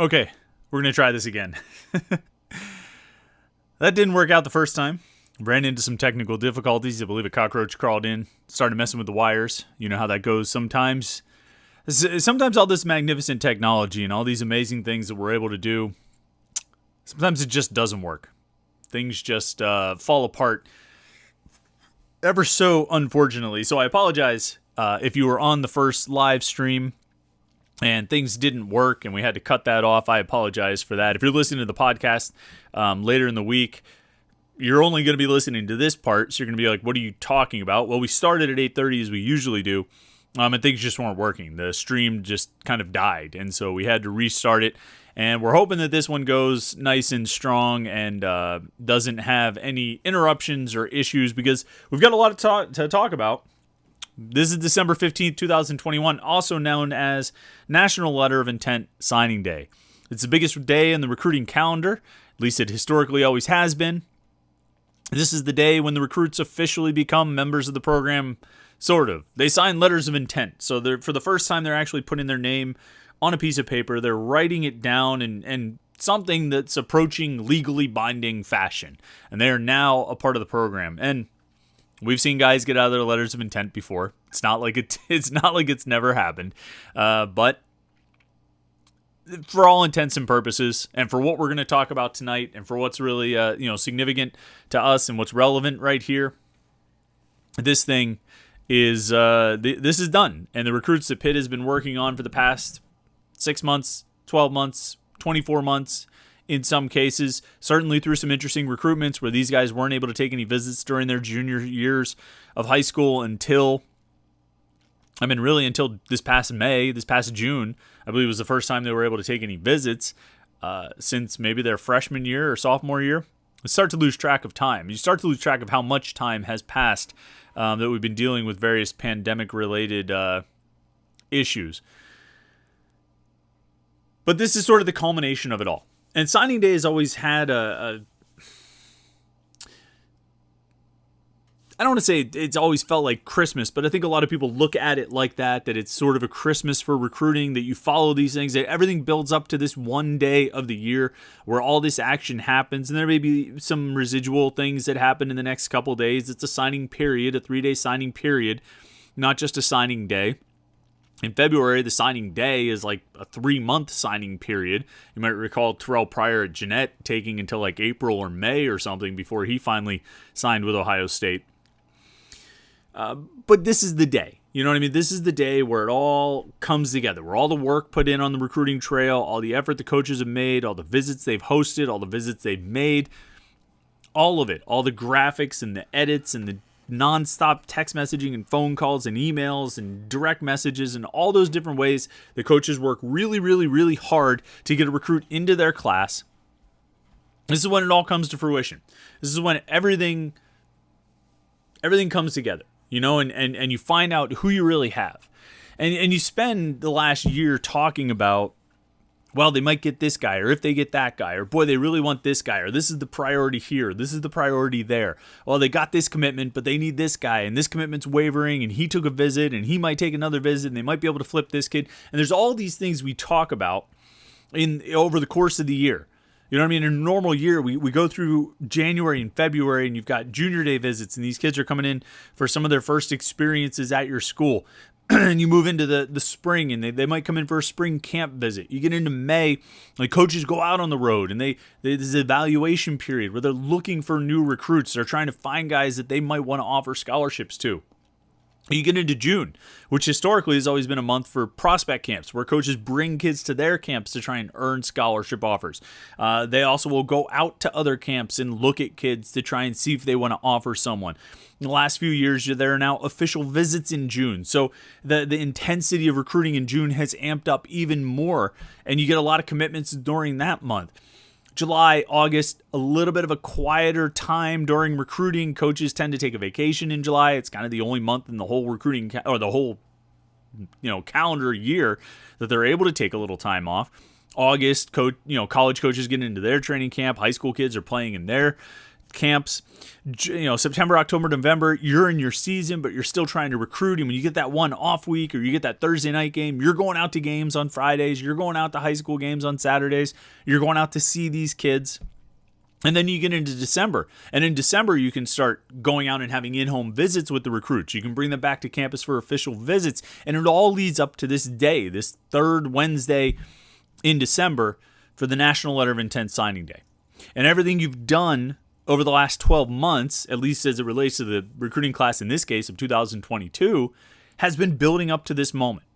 Okay, we're going to try this again. That didn't work out the first time. Ran into some technical difficulties. I believe a cockroach crawled in, started messing with the wires. You know how that goes sometimes. Sometimes all this magnificent technology and all these amazing things that we're able to do, sometimes it just doesn't work. Things just fall apart ever so unfortunately. So I apologize if you were on the first live stream and things didn't work and we had to cut that off. I apologize for that. If you're listening to the podcast later in the week, you're only going to be listening to this part, so you're going to be like, what are you talking about? Well, we started at 8:30 as we usually do, and things just weren't working. The stream just kind of died, and so we had to restart it. And we're hoping that this one goes nice and strong and doesn't have any interruptions or issues, because we've got a lot to talk about. This is December 15th, 2021, also known as National Letter of Intent Signing Day. It's the biggest day in the recruiting calendar, at least it historically always has been. This is the day when the recruits officially become members of the program, sort of. They sign letters of intent. So for the first time, they're actually putting their name on a piece of paper. They're writing it down in something that's approaching legally binding fashion. And they are now a part of the program. And we've seen guys get out of their letters of intent before. It's not like it's never happened. But for all intents and purposes, and for what we're going to talk about tonight, and for what's really significant to us and what's relevant right here, this thing is this is done. And the recruits that Pitt has been working on for the past 6 months, 12 months, 24 months, in some cases, certainly through some interesting recruitments where these guys weren't able to take any visits during their junior years of high school until this past June. I believe it was the first time they were able to take any visits since maybe their freshman year or sophomore year. You start to lose track of time. You start to lose track of how much time has passed that we've been dealing with various pandemic-related issues. But this is sort of the culmination of it all. And signing day has always had I don't want to say it's always felt like Christmas, but I think a lot of people look at it like that it's sort of a Christmas for recruiting, that you follow these things, that everything builds up to this one day of the year where all this action happens, and there may be some residual things that happen in the next couple of days. It's a signing period, a 3-day signing period, not just a signing day. In February, the signing day is like a 3-month signing period. You might recall Terrell Pryor at Jeanette taking until like April or May or something before he finally signed with Ohio State. But this is the day. You know what I mean? This is the day where it all comes together, where all the work put in on the recruiting trail, all the effort the coaches have made, all the visits they've hosted, all the visits they've made, all of it, all the graphics and the edits and the nonstop text messaging and phone calls and emails and direct messages and all those different ways the coaches work really, really, really hard to get a recruit into their class. This is when it all comes to fruition. This is when everything comes together, and you find out who you really have. And you spend the last year talking about, well, they might get this guy, or if they get that guy, or boy, they really want this guy, or this is the priority here, this is the priority there. Well, they got this commitment, but they need this guy, and this commitment's wavering, and he took a visit, and he might take another visit, and they might be able to flip this kid. And there's all these things we talk about over the course of the year. You know what I mean? In a normal year, we go through January and February, and you've got junior day visits, and these kids are coming in for some of their first experiences at your school. And you move into the spring, and they might come in for a spring camp visit. You get into May, like coaches go out on the road, and there's an evaluation period where they're looking for new recruits. They're trying to find guys that they might want to offer scholarships to. You get into June, which historically has always been a month for prospect camps, where coaches bring kids to their camps to try and earn scholarship offers. They also will go out to other camps and look at kids to try and see if they want to offer someone. In the last few years, there are now official visits in June. So the intensity of recruiting in June has amped up even more, and you get a lot of commitments during that month. July, August, a little bit of a quieter time during recruiting. Coaches tend to take a vacation in July. It's kind of the only month in the whole recruiting or the whole calendar year that they're able to take a little time off. August, college coaches get into their training camp. High school kids are playing in their camps, September, October, November, you're in your season, but you're still trying to recruit. And when you get that one off week or you get that Thursday night game, you're going out to games on Fridays. You're going out to high school games on Saturdays. You're going out to see these kids. And then you get into December. And in December, you can start going out and having in-home visits with the recruits. You can bring them back to campus for official visits. And it all leads up to this day, this third Wednesday in December for the National Letter of Intent Signing Day. And everything you've done over the last 12 months, at least as it relates to the recruiting class in this case of 2022, has been building up to this moment.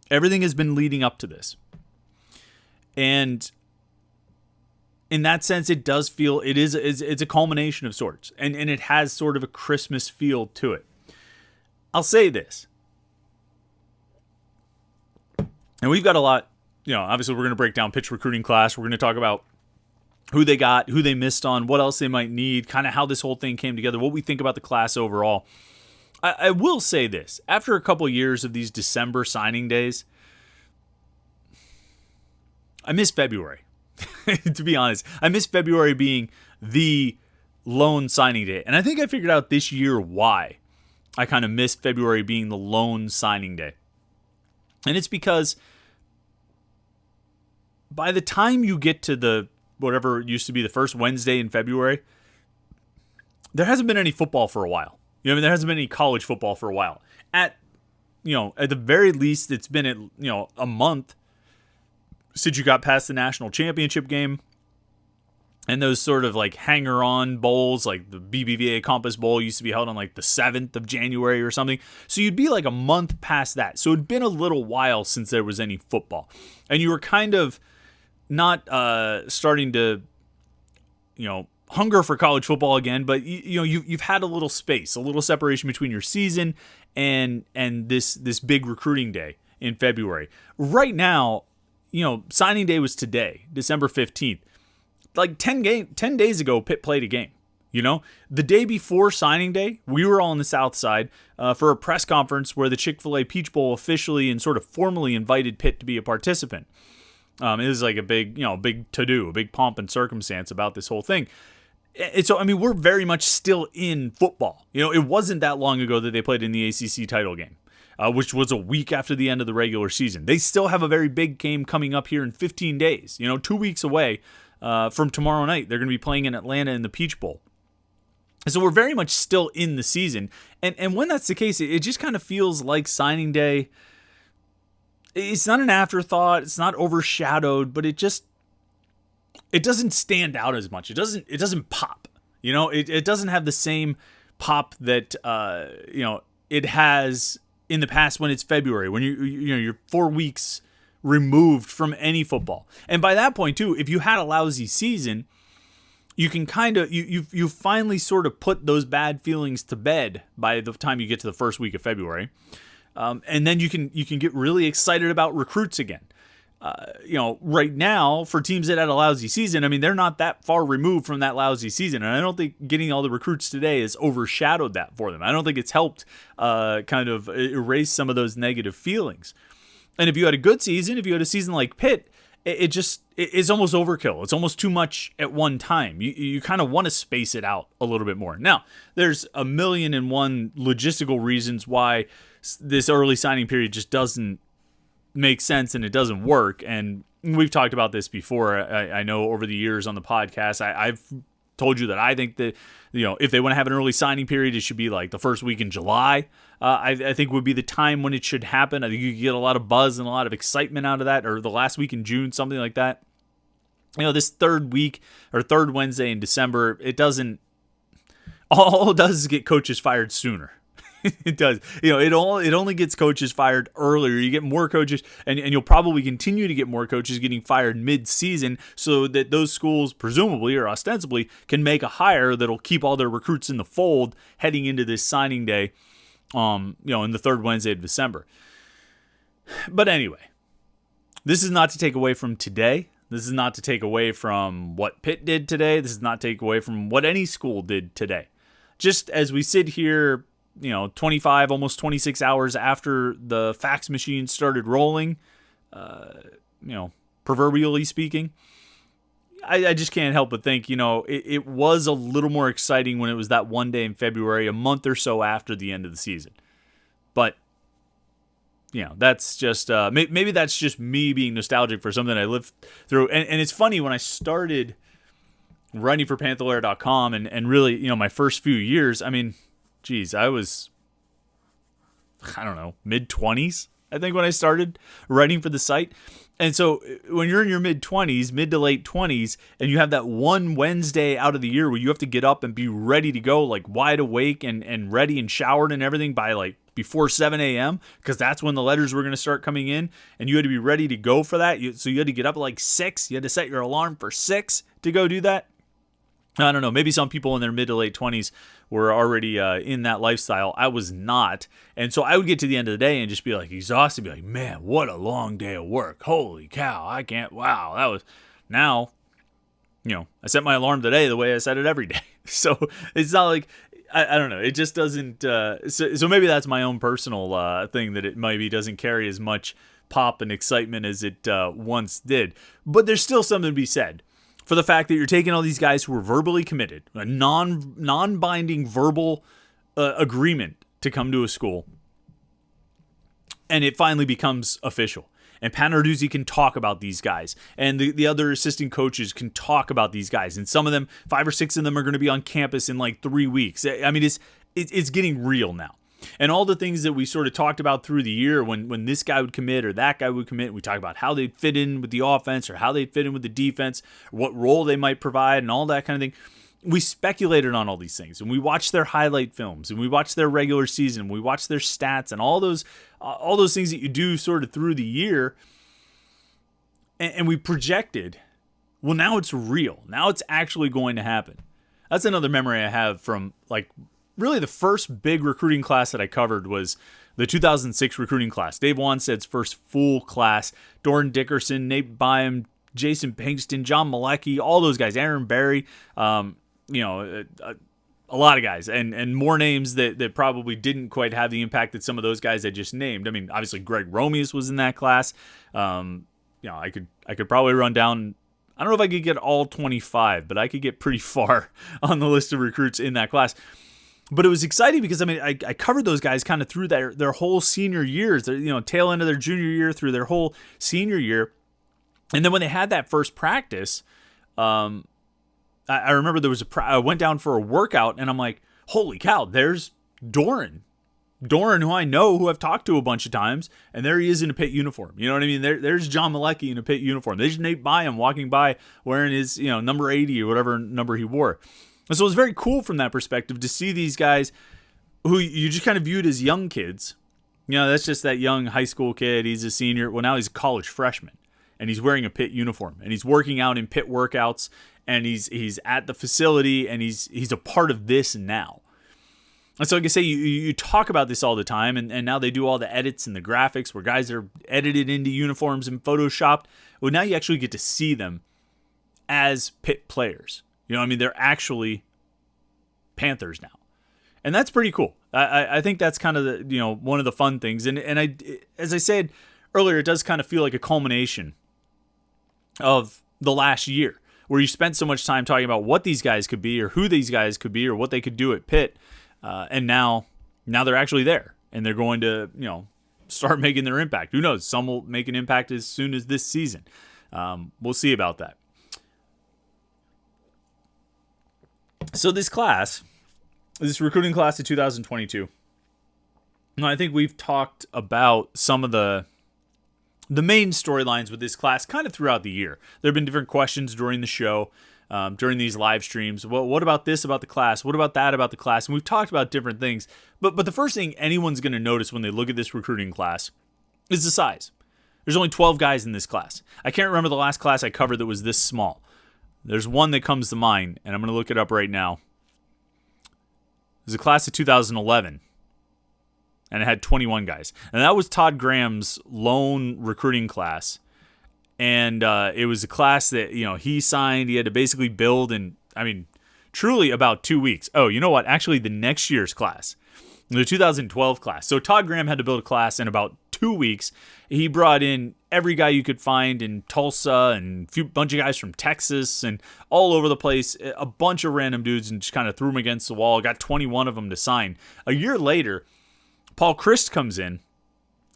Everything has been leading up to this. And in that sense, it does feel it's a culmination of sorts, and it has sort of a Christmas feel to it. I'll say this, and we've got a lot. Obviously, we're going to break down pitch recruiting class. We're going to talk about who they got, who they missed on, what else they might need, kind of how this whole thing came together, what we think about the class overall. I will say this: after a couple of years of these December signing days, I miss February. To be honest, I miss February being the lone signing day. And I think I figured out this year why I kind of miss February being the lone signing day. And it's because by the time you get to the whatever used to be the first Wednesday in February, there hasn't been any football for a while. There hasn't been any college football for a while. At the very least, it's been a month since you got past the national championship game and those sort of like hanger-on bowls, like the BBVA Compass Bowl used to be held on like the 7th of January or something. So you'd be like a month past that. So it'd been a little while since there was any football. And you were kind of not starting to, hunger for college football again, but you've had a little space, a little separation between your season and this big recruiting day in February. Right now, signing day was today, December 15th. Like 10 days ago, Pitt played a game. The day before signing day, we were all on the south side for a press conference where the Chick-fil-A Peach Bowl officially and sort of formally invited Pitt to be a participant. It was like a big to-do, a big pomp and circumstance about this whole thing. And so, we're very much still in football. It wasn't that long ago that they played in the ACC title game. Which was a week after the end of the regular season. They still have a very big game coming up here in 15 days. 2 weeks away from tomorrow night. They're going to be playing in Atlanta in the Peach Bowl. So we're very much still in the season. And when that's the case, it just kind of feels like signing day. It's not an afterthought. It's not overshadowed, but it doesn't stand out as much. It doesn't pop. It doesn't have the same pop that it has in the past when it's February, when you're 4 weeks removed from any football. And by that point too, if you had a lousy season, you can kind of you finally sort of put those bad feelings to bed by the time you get to the first week of February. And then you can get really excited about recruits again. Right now, for teams that had a lousy season, they're not that far removed from that lousy season. And I don't think getting all the recruits today has overshadowed that for them. I don't think it's helped kind of erase some of those negative feelings. And if you had a good season, if you had a season like Pitt, it's almost overkill. It's almost too much at one time. You kind of want to space it out a little bit more. Now, there's 1,000,001 logistical reasons why this early signing period just doesn't make sense and it doesn't work. And we've talked about this before. I know over the years on the podcast, I've told you that I think that, if they want to have an early signing period, it should be like the first week in July. I think would be the time when it should happen. I think you get a lot of buzz and a lot of excitement out of that, or the last week in June, something like that. This third week or third Wednesday in December, all it does is get coaches fired sooner. It does. It only gets coaches fired earlier. You get more coaches, and you'll probably continue to get more coaches getting fired mid-season, so that those schools, presumably or ostensibly, can make a hire that'll keep all their recruits in the fold heading into this signing day, in the third Wednesday of December. But anyway, this is not to take away from today. This is not to take away from what Pitt did today. This is not to take away from what any school did today. Just as we sit here, 25, almost 26 hours after the fax machine started rolling, proverbially speaking, I just can't help but think, it was a little more exciting when it was that one day in February, a month or so after the end of the season. But, that's just, maybe that's just me being nostalgic for something I lived through. And it's funny, when I started writing for Panther-Lair.com and really, my first few years, I was, mid-20s, I think, when I started writing for the site. And so when you're in your mid-20s, mid to late 20s, and you have that one Wednesday out of the year where you have to get up and be ready to go, like wide awake and ready and showered and everything by like before 7 a.m., because that's when the letters were going to start coming in, and you had to be ready to go for that. So you had to get up at like 6. You had to set your alarm for 6 to go do that. I don't know. Maybe some people in their mid to late 20s were already in that lifestyle. I was not. And so I would get to the end of the day and just be like exhausted. Be like, man, what a long day of work. Holy cow. I can't. Wow. That was. Now, I set my alarm today the way I set it every day. So it's not like, I don't know. It just doesn't. So maybe that's my own personal thing, that it maybe doesn't carry as much pop and excitement as it once did. But there's still something to be said for the fact that you're taking all these guys who were verbally committed, a non-binding verbal agreement to come to a school, and it finally becomes official. And Pat Narduzzi can talk about these guys, and the other assistant coaches can talk about these guys, and some of them, 5 or 6 of them, are going to be on campus in like 3 weeks. I mean, it's getting real now. And all the things that we sort of talked about through the year, when this guy would commit or that guy would commit, we talked about how they'd fit in with the offense or how they'd fit in with the defense, what role they might provide, and all that kind of thing. We speculated on all these things, and we watched their highlight films, and we watched their regular season, we watched their stats, and all those things that you do sort of through the year, and we projected. Well, now it's real. Now it's actually going to happen. That's another memory I have from like. Really, the first big recruiting class that I covered was the 2006 recruiting class. Dave Wanstead's first full class. Doran Dickerson, Nate Byam, Jason Pinkston, John Malecki, all those guys. Aaron Berry, a lot of guys. And more names that probably didn't quite have the impact that some of those guys I just named. I mean, obviously, Greg Romeus was in that class. I could probably run down. I don't know if I could get all 25, but I could get pretty far on the list of recruits in that class. But it was exciting because, I covered those guys kind of through their whole senior years, tail end of their junior year through their whole senior year. And then when they had that first practice, I remember I went down for a workout, and I'm like, holy cow, there's Doran, who I know, who I've talked to a bunch of times, and there he is in a Pitt uniform. You know what I mean? There's John Malecki in a Pitt uniform. There's Nate Byam walking by wearing his, number 80 or whatever number he wore. And so it was very cool from that perspective to see these guys who you just kind of viewed as young kids. That's just that young high school kid. He's a senior. Well, now he's a college freshman, and he's wearing a Pitt uniform, and he's working out in Pitt workouts, and he's at the facility, and he's a part of this now. And so like I say, you talk about this all the time, and now they do all the edits and the graphics where guys are edited into uniforms and photoshopped. Well, now you actually get to see them as Pitt players. They're actually Panthers now. And that's pretty cool. I think that's kind of the, one of the fun things. And as I said earlier, it does kind of feel like a culmination of the last year, where you spent so much time talking about what these guys could be, or who these guys could be, or what they could do at Pitt. And now they're actually there, and they're going to, start making their impact. Who knows? Some will make an impact as soon as this season. We'll see about that. So this recruiting class of 2022, I think we've talked about some of the main storylines with this class kind of throughout the year. There have been different questions during the show, during these live streams. Well, what about this about the class? What about that about the class? And we've talked about different things. But the first thing anyone's going to notice when they look at this recruiting class is the size. There's only 12 guys in this class. I can't remember the last class I covered that was this small. There's one that comes to mind, and I'm going to look it up right now. There's a class of 2011, and it had 21 guys. And that was Todd Graham's lone recruiting class. And it was a class that, he signed. He had to basically build in, truly about 2 weeks. Oh, you know what? Actually, the next year's class, the 2012 class. So Todd Graham had to build a class in about 2 2 weeks, he brought in every guy you could find in Tulsa and a bunch of guys from Texas and all over the place, a bunch of random dudes, and just kind of threw them against the wall. Got 21 of them to sign. A year later, Paul Christ comes in.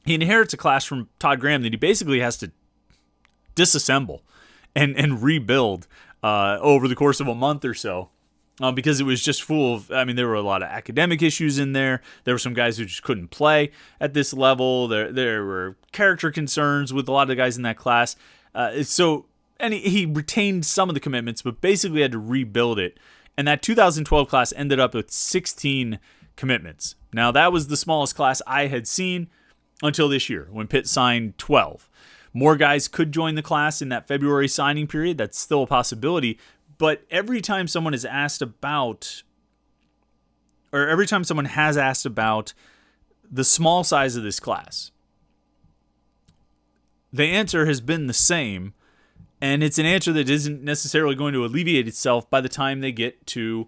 He inherits a class from Todd Graham that he basically has to disassemble and rebuild over the course of a month or so. Because it was just full of, there were a lot of academic issues in there. There were some guys who just couldn't play at this level. There were character concerns with a lot of the guys in that class. And he retained some of the commitments, but basically had to rebuild it. And that 2012 class ended up with 16 commitments. Now, that was the smallest class I had seen until this year when Pitt signed 12. More guys could join the class in that February signing period. That's still a possibility. But every time someone is asked about, or every time someone has asked about the small size of this class, the answer has been the same, and it's an answer that isn't necessarily going to alleviate itself by the time they get to,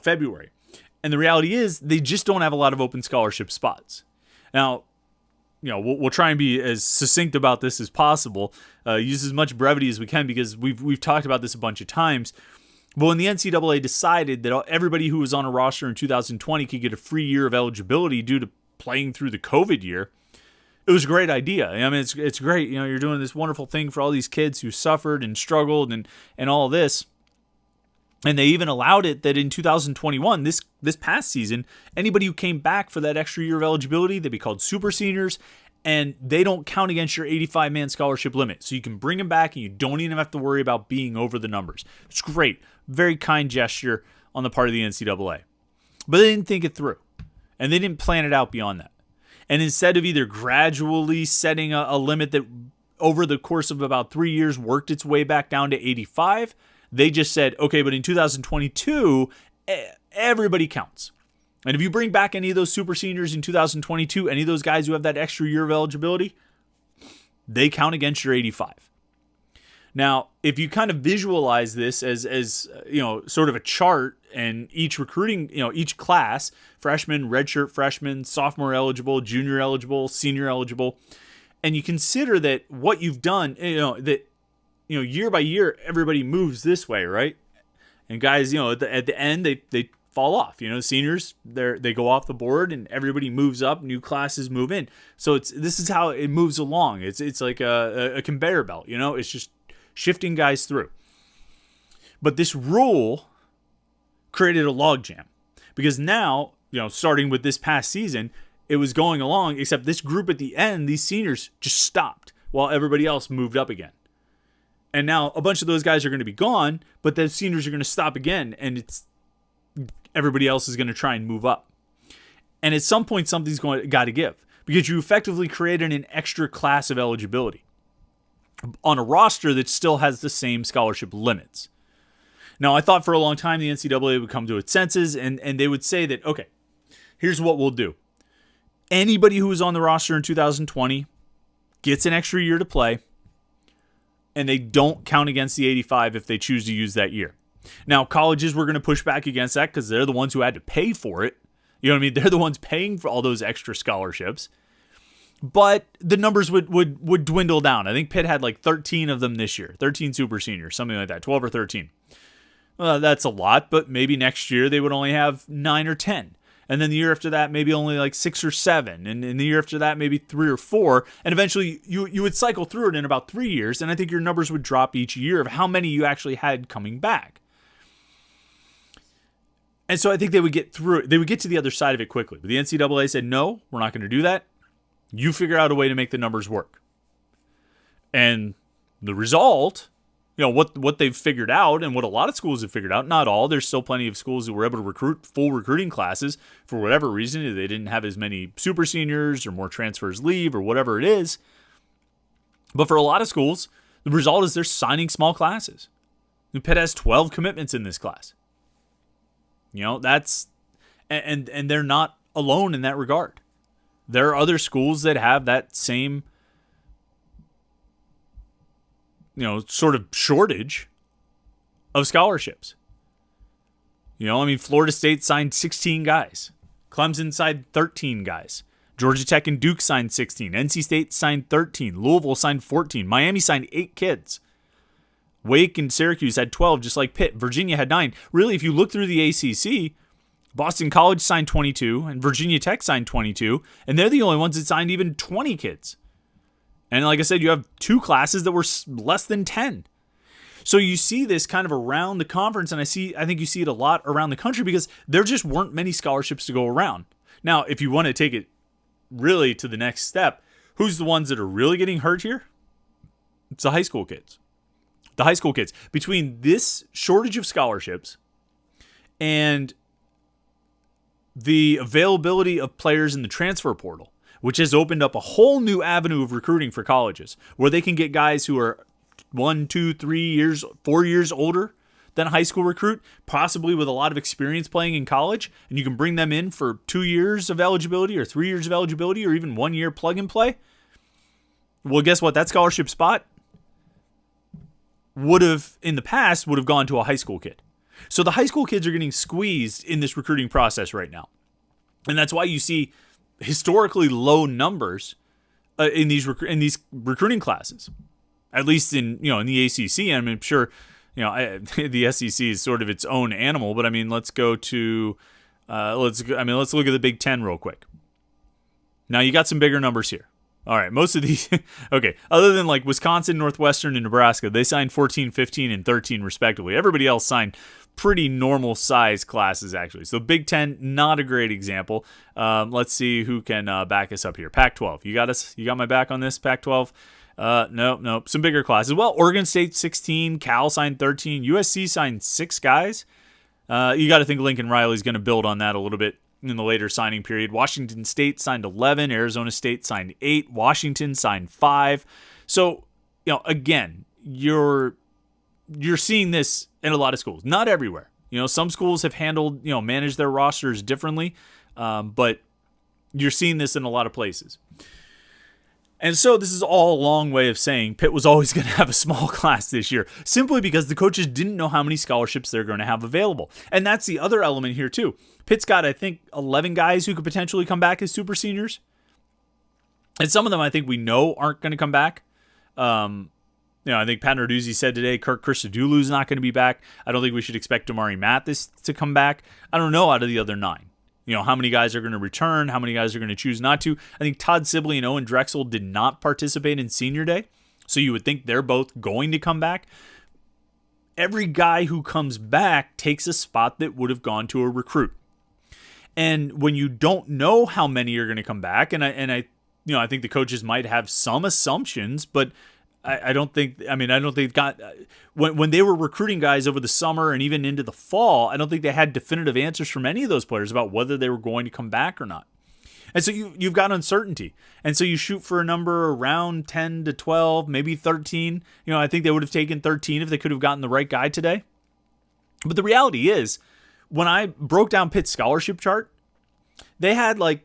February. And the reality is they just don't have a lot of open scholarship spots. Now, we'll try and be as succinct about this as possible, use as much brevity as we can, because we've talked about this a bunch of times. But when the NCAA decided that everybody who was on a roster in 2020 could get a free year of eligibility due to playing through the COVID year, it was a great idea. It's great. You're doing this wonderful thing for all these kids who suffered and struggled and all this. And they even allowed it that in 2021, this past season, anybody who came back for that extra year of eligibility, they'd be called super seniors, and they don't count against your 85-man scholarship limit. So you can bring them back, and you don't even have to worry about being over the numbers. It's great. Very kind gesture on the part of the NCAA. But they didn't think it through, and they didn't plan it out beyond that. And instead of either gradually setting a limit that over the course of about 3 years worked its way back down to 85, they just said, okay, but in 2022, everybody counts. And if you bring back any of those super seniors in 2022, any of those guys who have that extra year of eligibility, they count against your 85. Now, if you kind of visualize this as sort of a chart, and each recruiting, each class, freshman, redshirt freshman, sophomore eligible, junior eligible, senior eligible, and you consider that what you've done, year by year, everybody moves this way, right? And guys, at the end, they fall off. Seniors, they go off the board, and everybody moves up. New classes move in. So this is how it moves along. It's like a conveyor belt. It's just shifting guys through. But this rule created a logjam, because now, starting with this past season, it was going along, except this group at the end, these seniors just stopped while everybody else moved up again. And now a bunch of those guys are going to be gone, but the seniors are going to stop again, and everybody else is going to try and move up. And at some point, something's got to give, because you effectively created an extra class of eligibility on a roster that still has the same scholarship limits. Now, I thought for a long time the NCAA would come to its senses, and they would say that, okay, here's what we'll do. Anybody who was on the roster in 2020 gets an extra year to play, and they don't count against the 85 if they choose to use that year. Now, colleges were going to push back against that because they're the ones who had to pay for it. You know what I mean? They're the ones paying for all those extra scholarships. But the numbers would dwindle down. I think Pitt had like 13 of them this year. 13 super seniors, something like that, 12 or 13. That's a lot, but maybe next year they would only have 9 or 10. And then the year after that, maybe only like 6 or 7. And in the year after that, maybe 3 or 4. And eventually you would cycle through it in about 3 years. And I think your numbers would drop each year of how many you actually had coming back. And so I think they would get through it. They would get to the other side of it quickly. But the NCAA said, no, we're not going to do that. You figure out a way to make the numbers work. And the result, what they've figured out, and what a lot of schools have figured out, not all, there's still plenty of schools who were able to recruit full recruiting classes for whatever reason. They didn't have as many super seniors or more transfers leave or whatever it is. But for a lot of schools, the result is they're signing small classes. Pitt has 12 commitments in this class. That's, and they're not alone in that regard. There are other schools that have that same, sort of shortage of scholarships. Florida State signed 16 guys. Clemson signed 13 guys. Georgia Tech and Duke signed 16. NC State signed 13. Louisville signed 14. Miami signed 8 kids. Wake and Syracuse had 12, just like Pitt. Virginia had 9. Really, if you look through the ACC, Boston College signed 22, and Virginia Tech signed 22, and they're the only ones that signed even 20 kids. And like I said, you have 2 classes that were less than 10. So you see this kind of around the conference, and I think you see it a lot around the country because there just weren't many scholarships to go around. Now, if you want to take it really to the next step, who's the ones that are really getting hurt here? It's the high school kids. The high school kids. Between this shortage of scholarships and the availability of players in the transfer portal, which has opened up a whole new avenue of recruiting for colleges, where they can get guys who are 1, 2, 3 years, 4 years older than a high school recruit, possibly with a lot of experience playing in college, and you can bring them in for 2 years of eligibility or 3 years of eligibility or even 1 year plug and play. Well, guess what? That scholarship spot would have gone to a high school kid. So the high school kids are getting squeezed in this recruiting process right now. And that's why you see historically low numbers in these recruiting classes. At least in the ACC. I mean, I'm sure the SEC is sort of its own animal, but I mean, let's go to let's look at the Big Ten real quick. Now you got some bigger numbers here. All right, most of these, okay, other than like Wisconsin, Northwestern, and Nebraska, they signed 14, 15, and 13 respectively. Everybody else signed pretty normal size classes, actually. So Big Ten, not a great example. Let's see who can back us up here. Pac-12, you got us? You got my back on this, Pac-12? Nope. Some bigger classes. Well, Oregon State 16, Cal signed 13, USC signed 6 guys. You got to think Lincoln Riley's going to build on that a little bit in the later signing period. Washington State signed 11, Arizona State signed 8, Washington signed 5. So, again, you're seeing this in a lot of schools, not everywhere. Some schools have managed their rosters differently, but you're seeing this in a lot of places. And so this is all a long way of saying Pitt was always going to have a small class this year, simply because the coaches didn't know how many scholarships they're going to have available. And that's the other element here too. Pitt's got, I think, 11 guys who could potentially come back as super seniors. And some of them I think we know aren't going to come back. I think Pat Narduzzi said today Kirk Christodoulou's not going to be back. I don't think we should expect Damari Mathis to come back. I don't know out of the other 9. How many guys are going to return, how many guys are going to choose not to. I think Todd Sibley and Owen Drexel did not participate in senior day, so you would think they're both going to come back. Every guy who comes back takes a spot that would have gone to a recruit. And when you don't know how many are going to come back, and I think the coaches might have some assumptions, but I don't think when they were recruiting guys over the summer and even into the fall, I don't think they had definitive answers from any of those players about whether they were going to come back or not. And so you've got uncertainty. And so you shoot for a number around 10 to 12, maybe 13. I think they would have taken 13 if they could have gotten the right guy today. But the reality is, when I broke down Pitt's scholarship chart, they had like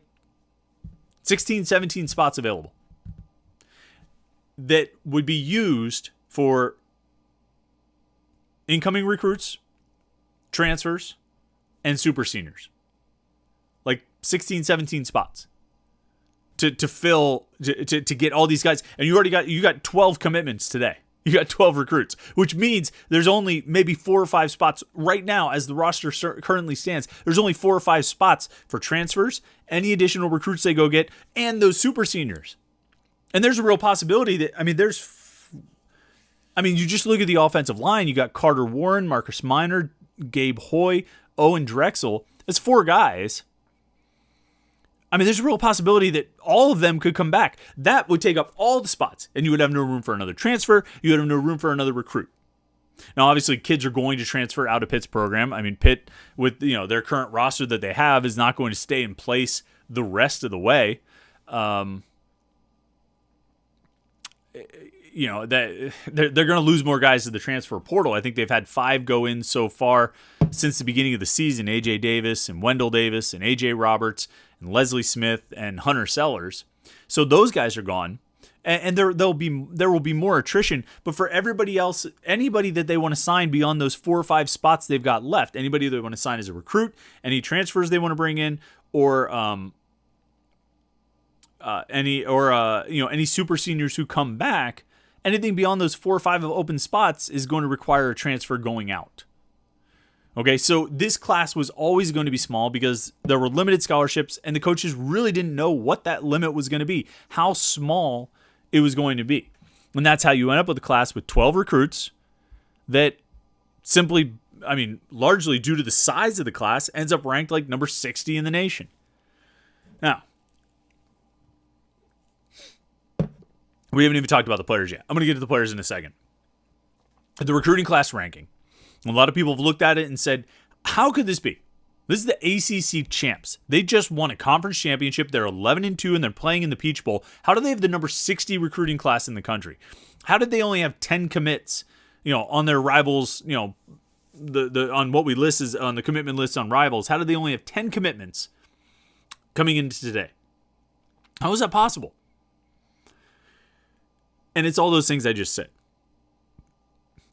16, 17 spots available that would be used for incoming recruits, transfers, and super seniors. Like 16, 17 spots to fill, to get all these guys. And you got 12 commitments today. You got 12 recruits, which means there's only maybe 4 or 5 spots right now as the roster currently stands. There's only 4 or 5 spots for transfers, any additional recruits they go get, and those super seniors. And there's a real possibility that, you just look at the offensive line. You got Carter Warren, Marcus Minor, Gabe Hoy, Owen Drexel. That's 4 guys. There's a real possibility that all of them could come back. That would take up all the spots, and you would have no room for another transfer. You would have no room for another recruit. Now, obviously, kids are going to transfer out of Pitt's program. Pitt, with their current roster that they have, is not going to stay in place the rest of the way. That they're going to lose more guys to the transfer portal. I think they've had 5 go in so far since the beginning of the season. A.J. Davis and Wendell Davis and A.J. Roberts and Leslie Smith and Hunter Sellers. So those guys are gone, and there will be more attrition. But for everybody else, anybody that they want to sign beyond those 4 or 5 spots they've got left, anybody they want to sign as a recruit, any transfers they want to bring in, or any super seniors who come back, anything beyond those 4 or 5 of open spots is going to require a transfer going out. Okay, so this class was always going to be small because there were limited scholarships and the coaches really didn't know what that limit was going to be, how small it was going to be. And that's how you end up with a class with 12 recruits that simply, largely due to the size of the class, ends up ranked like number 60 in the nation. Now, we haven't even talked about the players yet. I'm going to get to the players in a second. The recruiting class ranking. A lot of people have looked at it and said, how could this be? This is the ACC champs. They just won a conference championship. They're 11-2 and they're playing in the Peach Bowl. How do they have the number 60 recruiting class in the country? How did they only have 10 commits, on their rivals, on what we list is on the commitment list on rivals? How did they only have 10 commitments coming into today? How is that possible? And it's all those things I just said.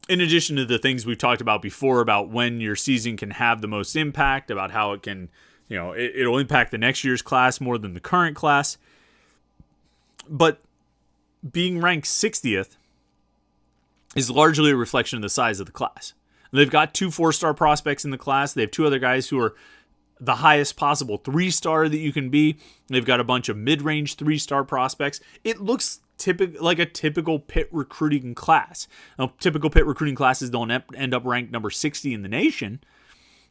In addition to the things we've talked about before about when your season can have the most impact, about how it can, it'll impact the next year's class more than the current class. But being ranked 60th is largely a reflection of the size of the class. They've got 2 4-star prospects in the class. They have 2 other guys who are the highest possible 3-star that you can be. They've got a bunch of mid-range 3-star prospects. It looks like a typical Pitt recruiting class. Now, typical Pitt recruiting classes don't end up ranked number 60 in the nation,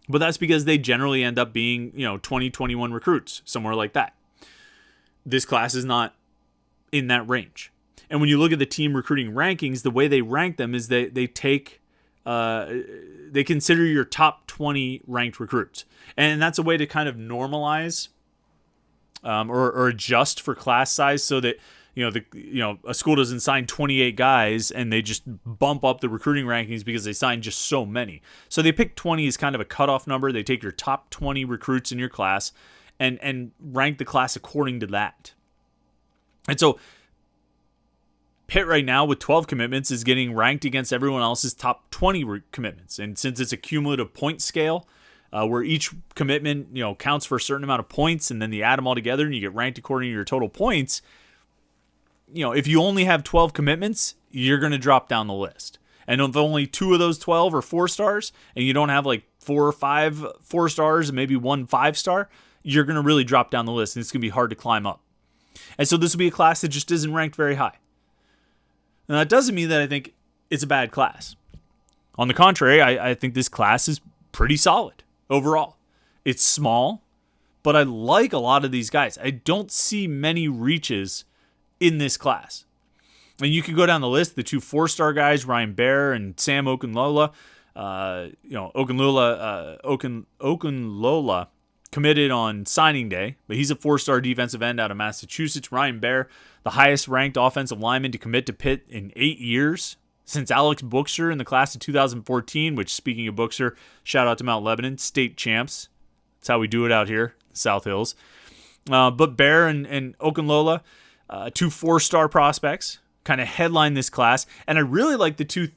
but that's because they generally end up being, 20, 21 recruits, somewhere like that. This class is not in that range. And when you look at the team recruiting rankings, the way they rank them is they consider your top 20 ranked recruits. And that's a way to kind of normalize or adjust for class size so that a school doesn't sign 28 guys and they just bump up the recruiting rankings because they signed just so many. So they pick 20 as kind of a cutoff number. They take your top 20 recruits in your class and rank the class according to that. And so Pitt right now with 12 commitments is getting ranked against everyone else's top 20 commitments. And since it's a cumulative point scale, where each commitment, counts for a certain amount of points and then you add them all together and you get ranked according to your total points, if you only have 12 commitments, you're going to drop down the list. And if only 2 of those 12 are 4-stars and you don't have like 4 or 5 4-stars and maybe 1 5-star, you're going to really drop down the list and it's going to be hard to climb up. And so this will be a class that just isn't ranked very high. Now, that doesn't mean that I think it's a bad class. On the contrary, I think this class is pretty solid overall. It's small, but I like a lot of these guys. I don't see many reaches in this class. And you can go down the list, the 2 4-star guys, Ryan Baer and Sam Okenlola. Okenlola committed on signing day, but he's a 4-star defensive end out of Massachusetts. Ryan Baer, the highest ranked offensive lineman to commit to Pitt in 8 years since Alex Bookser in the class of 2014, which, speaking of Bookser, shout out to Mount Lebanon, state champs. That's how we do it out here, South Hills. But Baer and Okenlola, 2 4-star prospects, kind of headline this class. And I really like the 2,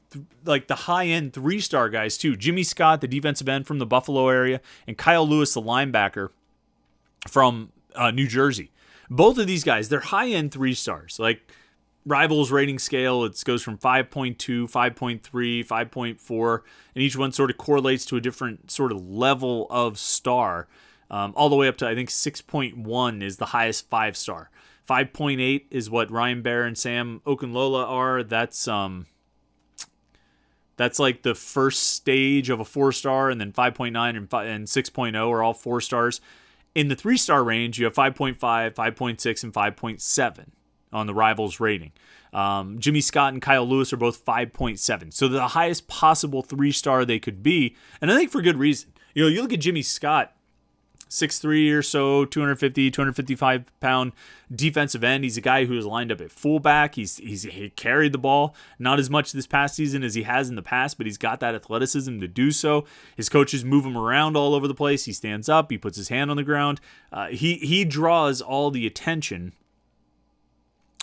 the high-end 3-star guys too. Jimmy Scott, the defensive end from the Buffalo area, and Kyle Lewis, the linebacker from New Jersey. Both of these guys, they're high-end 3-stars. Like Rivals rating scale, it goes from 5.2, 5.3, 5.4, and each one sort of correlates to a different sort of level of star, all the way up to, I think, 6.1 is the highest 5-star. 5.8 is what Ryan Baer and Sam Okenlola are. That's like the first stage of a 4-star, and then 5.9 and 6.0 are all 4-stars. In the 3-star range, you have 5.5, 5.6, and 5.7 on the Rivals rating. Jimmy Scott and Kyle Lewis are both 5.7. So they're the highest possible 3-star they could be, and I think for good reason. You look at Jimmy Scott, 6'3" or so, 255-pound defensive end. He's a guy who is lined up at fullback. He carried the ball, not as much this past season as he has in the past, but he's got that athleticism to do so. His coaches move him around all over the place. He stands up. He puts his hand on the ground. He draws all the attention.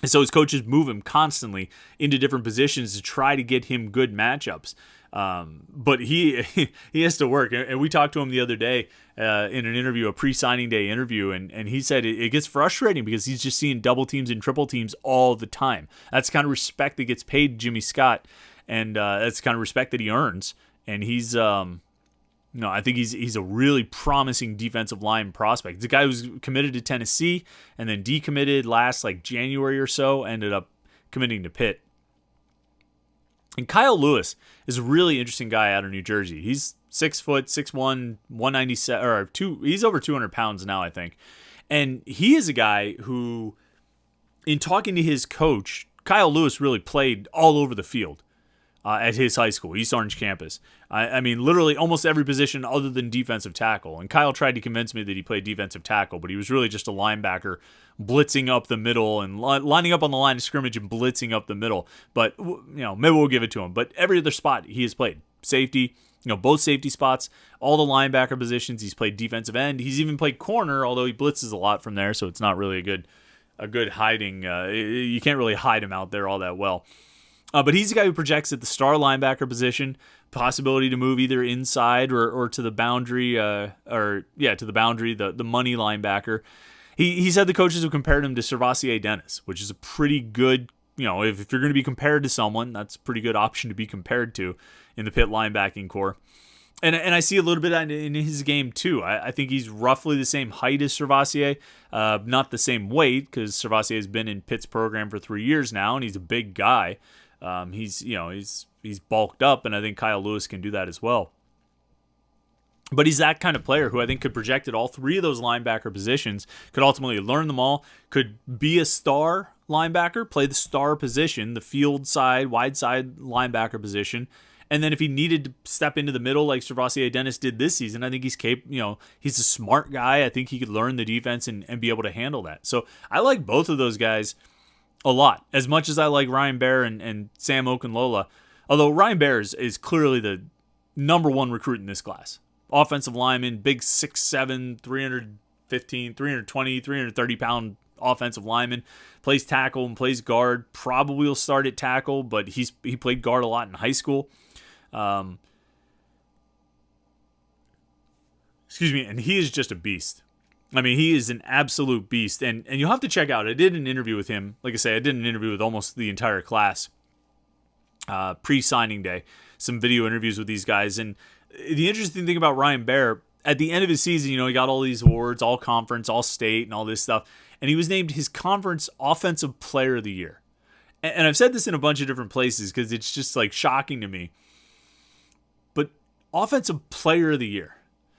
And so his coaches move him constantly into different positions to try to get him good matchups. But he he has to work. And we talked to him the other day in an interview, a pre-signing day interview, and he said it gets frustrating because he's just seeing double teams and triple teams all the time. That's the kind of respect that gets paid Jimmy Scott, and that's the kind of respect that he earns. And he's I think he's a really promising defensive line prospect. He's a guy who's committed to Tennessee and then decommitted last January or so, ended up committing to Pitt. And Kyle Lewis is a really interesting guy out of New Jersey. He's 6 foot, 6'1", 197, he's over 200 pounds now, I think. And he is a guy who, in talking to his coach, Kyle Lewis really played all over the field. At his high school, East Orange campus. I mean, literally almost every position other than defensive tackle. And Kyle tried to convince me that he played defensive tackle, but he was really just a linebacker blitzing up the middle and lining up on the line of scrimmage and blitzing up the middle. But, maybe we'll give it to him. But every other spot he has played. Safety, both safety spots, all the linebacker positions. He's played defensive end. He's even played corner, although he blitzes a lot from there, so it's not really a good hiding. You can't really hide him out there all that well. But he's a guy who projects at the star linebacker position, possibility to move either inside or to the boundary, to the boundary, the money linebacker. He said the coaches have compared him to Servassier Dennis, which is a pretty good, if you're going to be compared to someone, that's a pretty good option to be compared to in the Pitt linebacking core. And I see a little bit in his game too. I think he's roughly the same height as Servassier, not the same weight because Servassier has been in Pitt's program for 3 years now, and he's a big guy. He's bulked up, and I think Kyle Lewis can do that as well. But he's that kind of player who I think could project at all three of those linebacker positions, could ultimately learn them all, could be a star linebacker, play the star position, the field side, wide side linebacker position. And then if he needed to step into the middle like Servassier Dennis did this season, I think he's capable. He's a smart guy. I think he could learn the defense and be able to handle that. So I like both of those guys a lot, as much as I like Ryan Baer and Sam Okenlola. Although Ryan Baer is clearly the number one recruit in this class. Offensive lineman, big 6'7", 315, 320, 330 pound offensive lineman. Plays tackle and plays guard. Probably will start at tackle, but he played guard a lot in high school. And he is just a beast. I mean, he is an absolute beast, and you'll have to check out. I did an interview with him. Like I say, I did an interview with almost the entire class pre-signing day. Some video interviews with these guys, and the interesting thing about Ryan Baer, at the end of his season, he got all these awards, all conference, all state, and all this stuff, and he was named his conference offensive player of the year. And I've said this in a bunch of different places because it's just shocking to me. But offensive player of the year,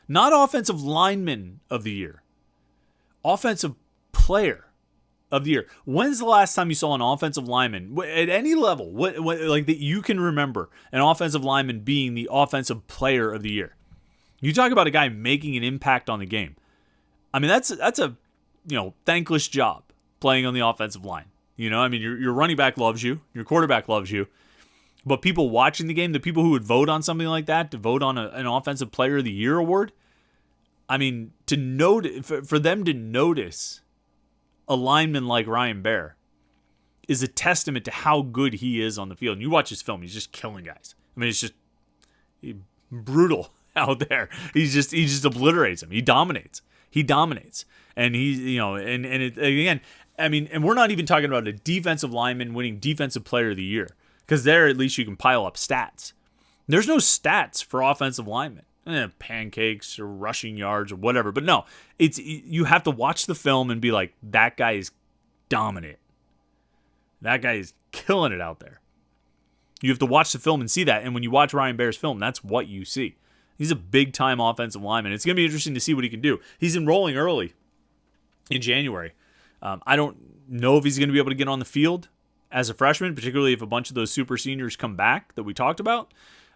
not offensive lineman of the year. Offensive player of the year. When's the last time you saw an offensive lineman at any level, what that you can remember, an offensive lineman being the offensive player of the year? You talk about a guy making an impact on the game. I mean, that's a thankless job playing on the offensive line. Your running back loves you, your quarterback loves you, but people watching the game, the people who would vote on something like that, to vote on an offensive player of the year award. I mean, for them to notice a lineman like Ryan Baer is a testament to how good he is on the field. And you watch his film, he's just killing guys. I mean, it's just brutal out there. He just obliterates them. He dominates. And again, I mean, and we're not even talking about a defensive lineman winning defensive player of the year, because there at least you can pile up stats. There's no stats for offensive linemen. Pancakes or rushing yards or whatever. But no, you have to watch the film and be like, that guy is dominant. That guy is killing it out there. You have to watch the film and see that. And when you watch Ryan Baer's film, that's what you see. He's a big-time offensive lineman. It's going to be interesting to see what he can do. He's enrolling early in January. I don't know if he's going to be able to get on the field as a freshman, particularly if a bunch of those super seniors come back that we talked about.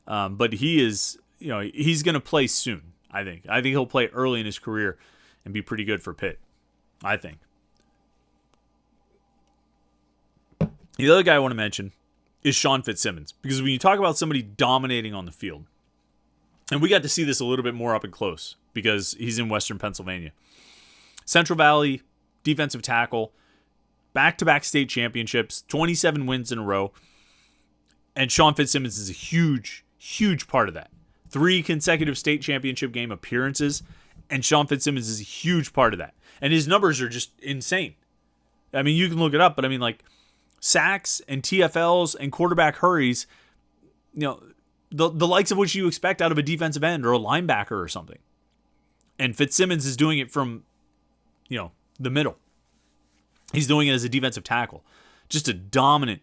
But he is... he's going to play soon, I think. I think he'll play early in his career and be pretty good for Pitt, I think. The other guy I want to mention is Sean Fitzsimmons, because when you talk about somebody dominating on the field, and we got to see this a little bit more up and close because he's in Western Pennsylvania. Central Valley, defensive tackle, back-to-back state championships, 27 wins in a row, and Sean Fitzsimmons is a huge huge part of that. 3 consecutive state championship game appearances, and Sean Fitzsimmons is a huge part of that. And his numbers are just insane. I mean, you can look it up, but I mean, like, sacks and TFLs and quarterback hurries, the likes of which you expect out of a defensive end or a linebacker or something. And Fitzsimmons is doing it from, the middle. He's doing it as a defensive tackle. Just a dominant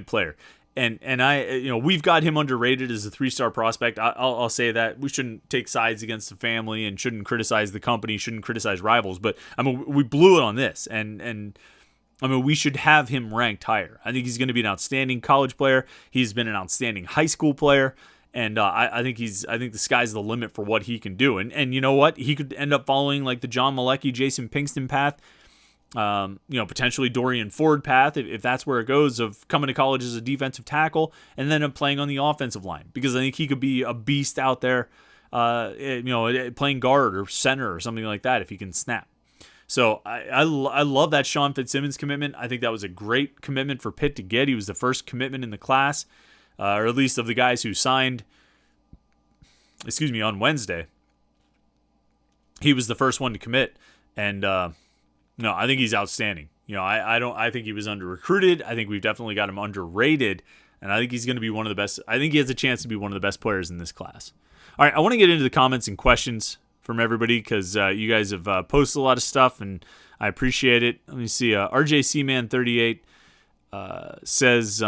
player. And I, we've got him underrated as a 3-star prospect. I'll say that. We shouldn't take sides against the family and shouldn't criticize the company, shouldn't criticize rivals. But, I mean, we blew it on this. And I mean, we should have him ranked higher. I think he's going to be an outstanding college player. He's been an outstanding high school player. And I think the sky's the limit for what he can do. And you know what? He could end up following like the John Malecki, Jason Pinkston path. Potentially Dorian Ford path, if that's where it goes, of coming to college as a defensive tackle and then playing on the offensive line, because I think he could be a beast out there, playing guard or center or something like that if he can snap. So I love that Sean Fitzsimmons commitment. I think that was a great commitment for Pitt to get. He was the first commitment in the class, or at least of the guys who signed, on Wednesday. He was the first one to commit, and no, I think he's outstanding. I think he was under-recruited. I think we've definitely got him underrated. And I think he's going to be one of the best. I think he has a chance to be one of the best players in this class. All right, I want to get into the comments and questions from everybody because you guys have posted a lot of stuff, and I appreciate it. Let me see. RJCman38 says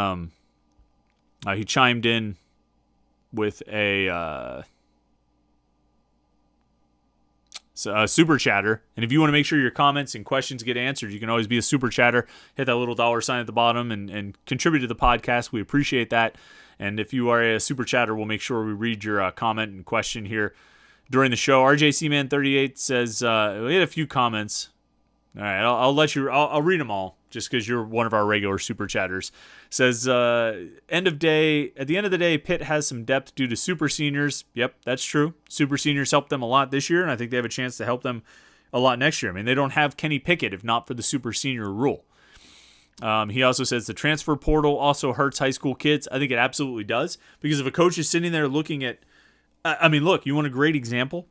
he chimed in with a super chatter. And if you want to make sure your comments and questions get answered, you can always be a super chatter. Hit that little $sign at the bottom and contribute to the podcast. We appreciate that. And if you are a super chatter, we'll make sure we read your comment and question here during the show. RJCman38 says, we had a few comments. All right, I'll let you, I'll read them all just because you're one of our regular super chatters. Says, at the end of the day, Pitt has some depth due to super seniors. Yep, that's true. Super seniors helped them a lot this year, and I think they have a chance to help them a lot next year. I mean, they don't have Kenny Pickett if not for the super senior rule. He also says the transfer portal also hurts high school kids. I think it absolutely does, because if a coach is sitting there looking at, look, you want a great example?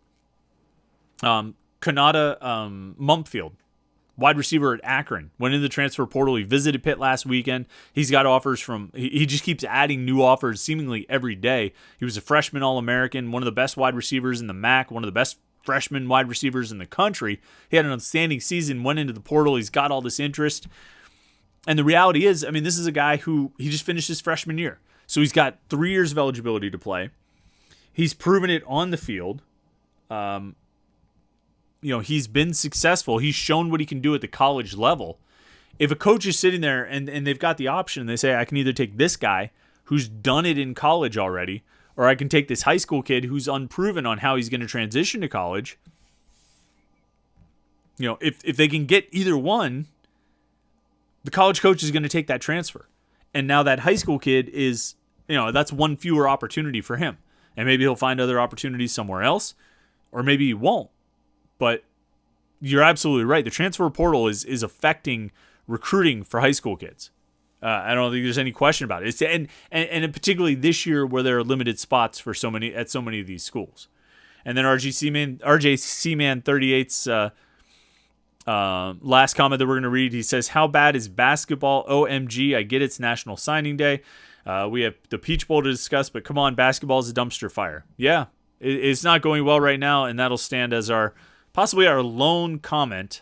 Kanata Mumpfield, wide receiver at Akron, went in the transfer portal. He visited Pitt last weekend. He's got offers he just keeps adding new offers seemingly every day. He was a freshman All-American, one of the best wide receivers in the MAC, one of the best freshman wide receivers in the country. He had an outstanding season, went into the portal. He's got all this interest. And the reality is, this is a guy who, he just finished his freshman year. So he's got 3 years of eligibility to play. He's proven it on the field. He's been successful. He's shown what he can do at the college level. If a coach is sitting there and they've got the option, they say, I can either take this guy who's done it in college already, or I can take this high school kid who's unproven on how he's going to transition to college. If they can get either one, the college coach is going to take that transfer. And now that high school kid is, that's one fewer opportunity for him. And maybe he'll find other opportunities somewhere else, or maybe he won't. But you're absolutely right. The transfer portal is affecting recruiting for high school kids. I don't think there's any question about it. And particularly this year where there are limited spots for so many of these schools. And then RJCman38's last comment that we're going to read, he says, how bad is basketball? OMG, I get it's National Signing Day. We have the Peach Bowl to discuss, but come on, basketball is a dumpster fire. Yeah, it's not going well right now, and that'll stand as possibly our lone comment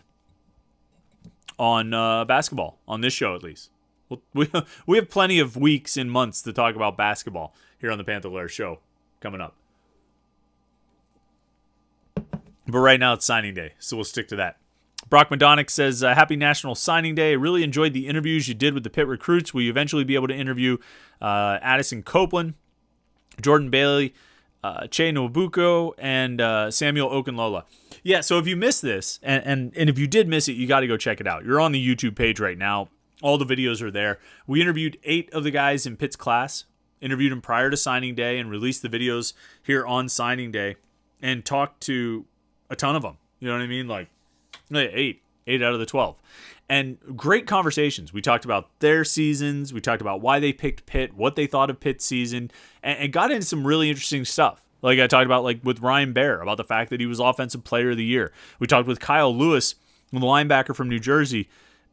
on basketball, on this show at least. We have plenty of weeks and months to talk about basketball here on the Panther-Lair Show coming up. But right now it's signing day, so we'll stick to that. Brock Madonic says, happy National Signing Day. I really enjoyed the interviews you did with the Pitt recruits. Will you eventually be able to interview Addison Copeland, Jordan Bailey, Che Nobuko, and Samuel Okenlola? Yeah, so if you missed this, and if you did miss it, you got to go check it out. You're on the YouTube page right now. All the videos are there. We interviewed 8 of the guys in Pitt's class, interviewed them prior to signing day, and released the videos here on signing day, and talked to a ton of them. You know what I mean? Like 8 out of the 12. And great conversations. We talked about their seasons. We talked about why they picked Pitt, what they thought of Pitt's season, and got into some really interesting stuff. Like I talked about, like with Ryan Baer, about the fact that he was Offensive Player of the Year. We talked with Kyle Lewis, the linebacker from New Jersey,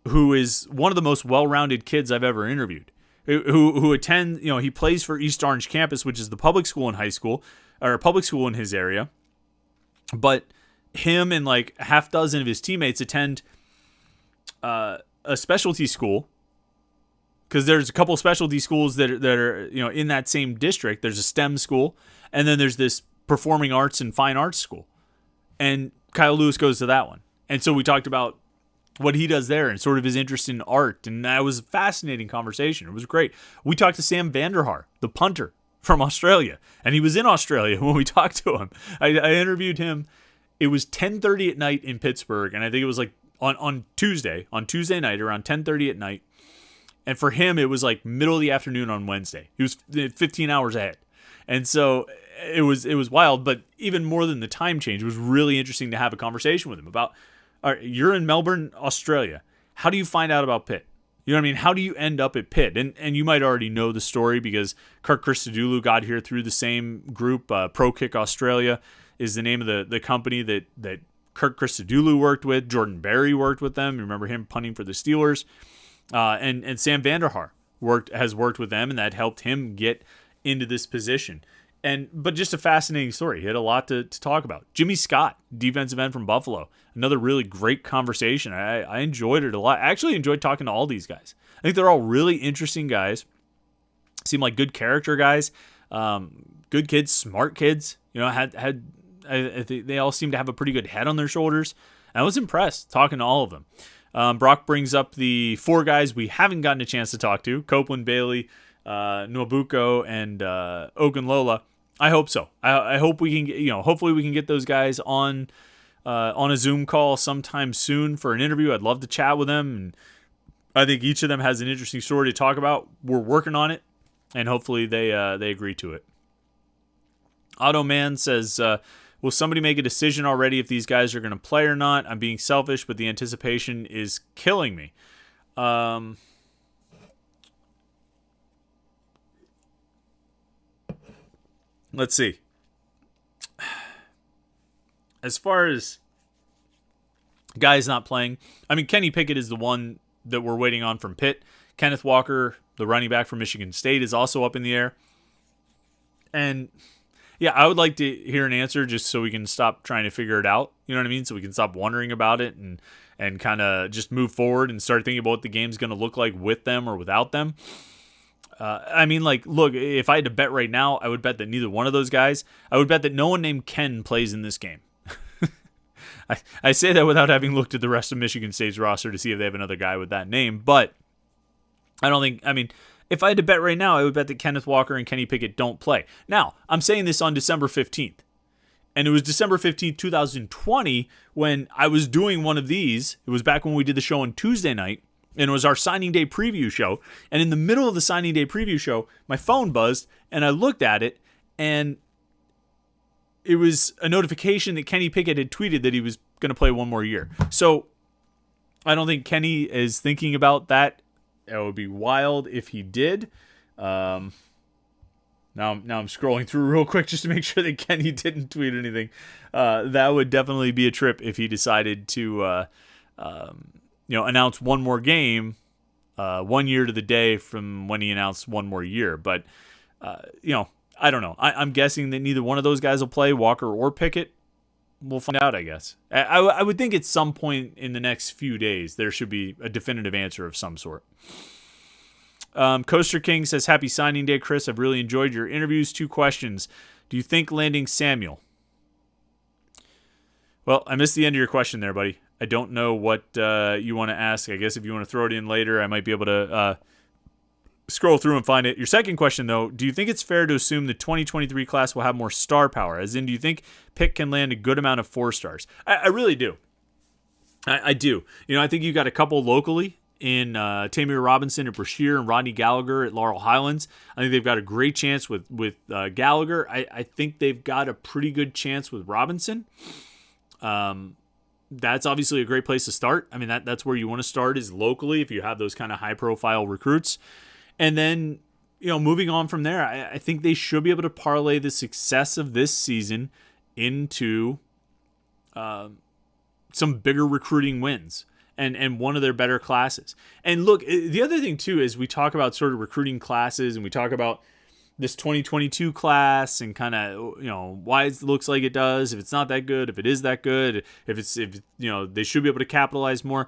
who is one of the most well-rounded kids I've ever interviewed. Who attend, he plays for East Orange campus, which is the public school in high school, or a public school in his area. But him and like a half dozen of his teammates attend a specialty school, because there's a couple of specialty schools that are in that same district. There's a STEM school, and then there's this performing arts and fine arts school. And Kyle Lewis goes to that one. And so we talked about what he does there and sort of his interest in art. And that was a fascinating conversation. It was great. We talked to Sam Vanderhaar, the punter from Australia. And he was in Australia when we talked to him. I interviewed him. It was 10:30 at night in Pittsburgh. And I think it was like on Tuesday night, around 10:30 at night. And for him, it was like middle of the afternoon on Wednesday. He was 15 hours ahead. And so it was wild. But even more than the time change, it was really interesting to have a conversation with him about, all right, you're in Melbourne, Australia. How do you find out about Pitt? You know what I mean? How do you end up at Pitt? And you might already know the story because Kirk Christodoulou got here through the same group. Pro Kick Australia is the name of the company that Kirk Christodoulou worked with. Jordan Berry worked with them. You remember him punting for the Steelers. And Sam Vanderhaar has worked with them, and that helped him get into this position. But just a fascinating story. He had a lot to talk about. Jimmy Scott, defensive end from Buffalo. Another really great conversation. I enjoyed it a lot. I actually enjoyed talking to all these guys. I think they're all really interesting guys. Seem like good character guys. Good kids, smart kids. I think they all seem to have a pretty good head on their shoulders. I was impressed talking to all of them. Brock brings up the 4 guys we haven't gotten a chance to talk to: Copeland, Bailey, Nwabuko, and Okenlola. I hope so. I hope we can, hopefully we can get those guys on a Zoom call sometime soon for an interview. I'd love to chat with them, and I think each of them has an interesting story to talk about. We're working on it, and hopefully they agree to it. Otto Man says, will somebody make a decision already if these guys are going to play or not? I'm being selfish, but the anticipation is killing me. Let's see. As far as guys not playing, I mean, Kenny Pickett is the one that we're waiting on from Pitt. Kenneth Walker, the running back from Michigan State, is also up in the air. And yeah, I would like to hear an answer just so we can stop trying to figure it out. You know what I mean? So we can stop wondering about it and kind of just move forward and start thinking about what the game's going to look like with them or without them. Look, if I had to bet right now, I would bet that neither one of those guys, I would bet that no one named Ken plays in this game. I say that without having looked at the rest of Michigan State's roster to see if they have another guy with that name, but if I had to bet right now, I would bet that Kenneth Walker and Kenny Pickett don't play. Now, I'm saying this on December 15th, and it was December 15th, 2020, when I was doing one of these. It was back when we did the show on Tuesday night, and it was our signing day preview show. And in the middle of the signing day preview show, my phone buzzed, and I looked at it, and it was a notification that Kenny Pickett had tweeted that he was going to play one more year. So I don't think Kenny is thinking about that. It would be wild if he did. Now I'm scrolling through real quick just to make sure that Kenny didn't tweet anything. That would definitely be a trip if he decided to announce one more game 1 year to the day from when he announced one more year. But, I don't know. I'm guessing that neither one of those guys will play, Walker or Pickett. We'll find out, I guess. I would think at some point in the next few days there should be a definitive answer of some sort. Coaster King says, happy signing day, Chris. I've really enjoyed your interviews. 2 questions. Do you think landing Samuel? Well, I missed the end of your question there, buddy. I don't know what you want to ask. I guess if you want to throw it in later, I might be able to scroll through and find it. Your second question, though, do you think it's fair to assume the 2023 class will have more star power? As in, do you think Pitt can land a good amount of 4 stars? I really do. I do. I think you got a couple locally in Tamir Robinson and Brashear and Rodney Gallagher at Laurel Highlands. I think they've got a great chance with Gallagher. I think they've got a pretty good chance with Robinson. that's obviously a great place to start. I mean, that's where you want to start, is locally, if you have those kind of high profile recruits. And then, moving on from there, I think they should be able to parlay the success of this season into some bigger recruiting wins and one of their better classes. And look, the other thing too is we talk about sort of recruiting classes, and we talk about this 2022 class and kind of, why it looks like it does, if it's not that good, if it is that good, if they should be able to capitalize more.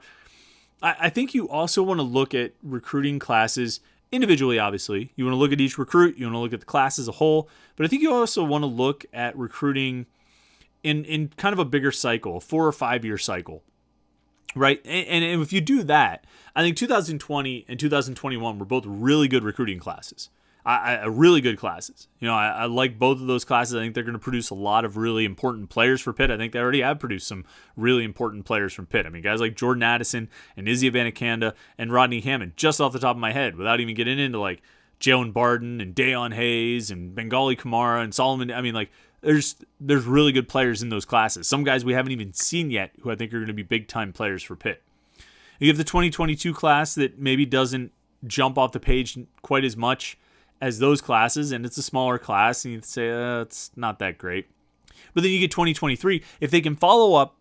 I think you also want to look at recruiting classes individually, obviously. You want to look at each recruit, you want to look at the class as a whole, but I think you also want to look at recruiting in kind of a bigger cycle, a 4 or 5 year cycle, right? And if you do that, I think 2020 and 2021 were both really good recruiting classes. Really good classes. I like both of those classes. I think they're going to produce a lot of really important players for Pitt. I think they already have produced some really important players from Pitt. I mean, guys like Jordan Addison and Izzy Abanikanda and Rodney Hammond, just off the top of my head, without even getting into like Jalen Barden and Dayon Hayes and Bengali Kamara and Solomon. I mean, like there's really good players in those classes. Some guys we haven't even seen yet who I think are going to be big time players for Pitt. You have the 2022 class that maybe doesn't jump off the page quite as much as those classes, and it's a smaller class, and you say it's not that great. But then you get 2023. If they can follow up,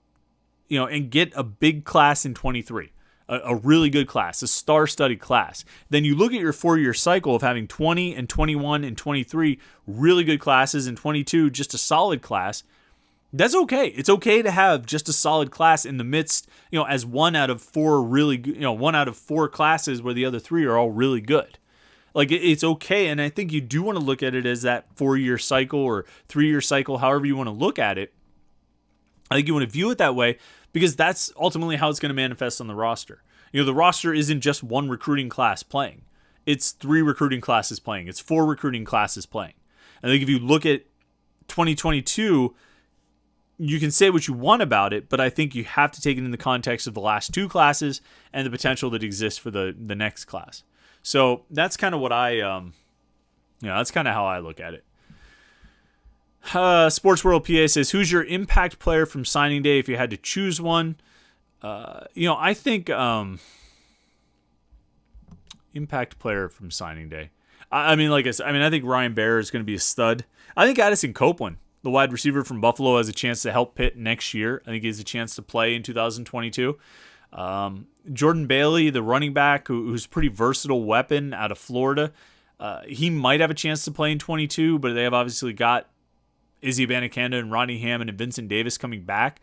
and get a big class in 23, a really good class, a star-studded class, then you look at your 4-year cycle of having 20 and 21 and 23 really good classes, and 22 just a solid class. That's okay. It's okay to have just a solid class in the midst, as one out of 4 really, one out of 4 classes where the other 3 are all really good. Like, it's okay, and I think you do want to look at it as that 4-year cycle or 3-year cycle, however you want to look at it. I think you want to view it that way because that's ultimately how it's going to manifest on the roster. The roster isn't just one recruiting class playing. It's 3 recruiting classes playing. It's 4 recruiting classes playing. I think if you look at 2022, you can say what you want about it, but I think you have to take it in the context of the last 2 classes and the potential that exists for the next class. So that's kind of what that's kind of how I look at it. Sports World PA says, who's your impact player from signing day if you had to choose one? I think impact player from signing day. I mean, like I said, I think Ryan Baer is going to be a stud. I think Addison Copeland, the wide receiver from Buffalo, has a chance to help Pitt next year. I think he has a chance to play in 2022. Jordan Bailey, the running back, who's a pretty versatile weapon out of Florida, he might have a chance to play in 22, but they have obviously got Izzy Abanikanda and Rodney Hammond and Vincent Davis coming back.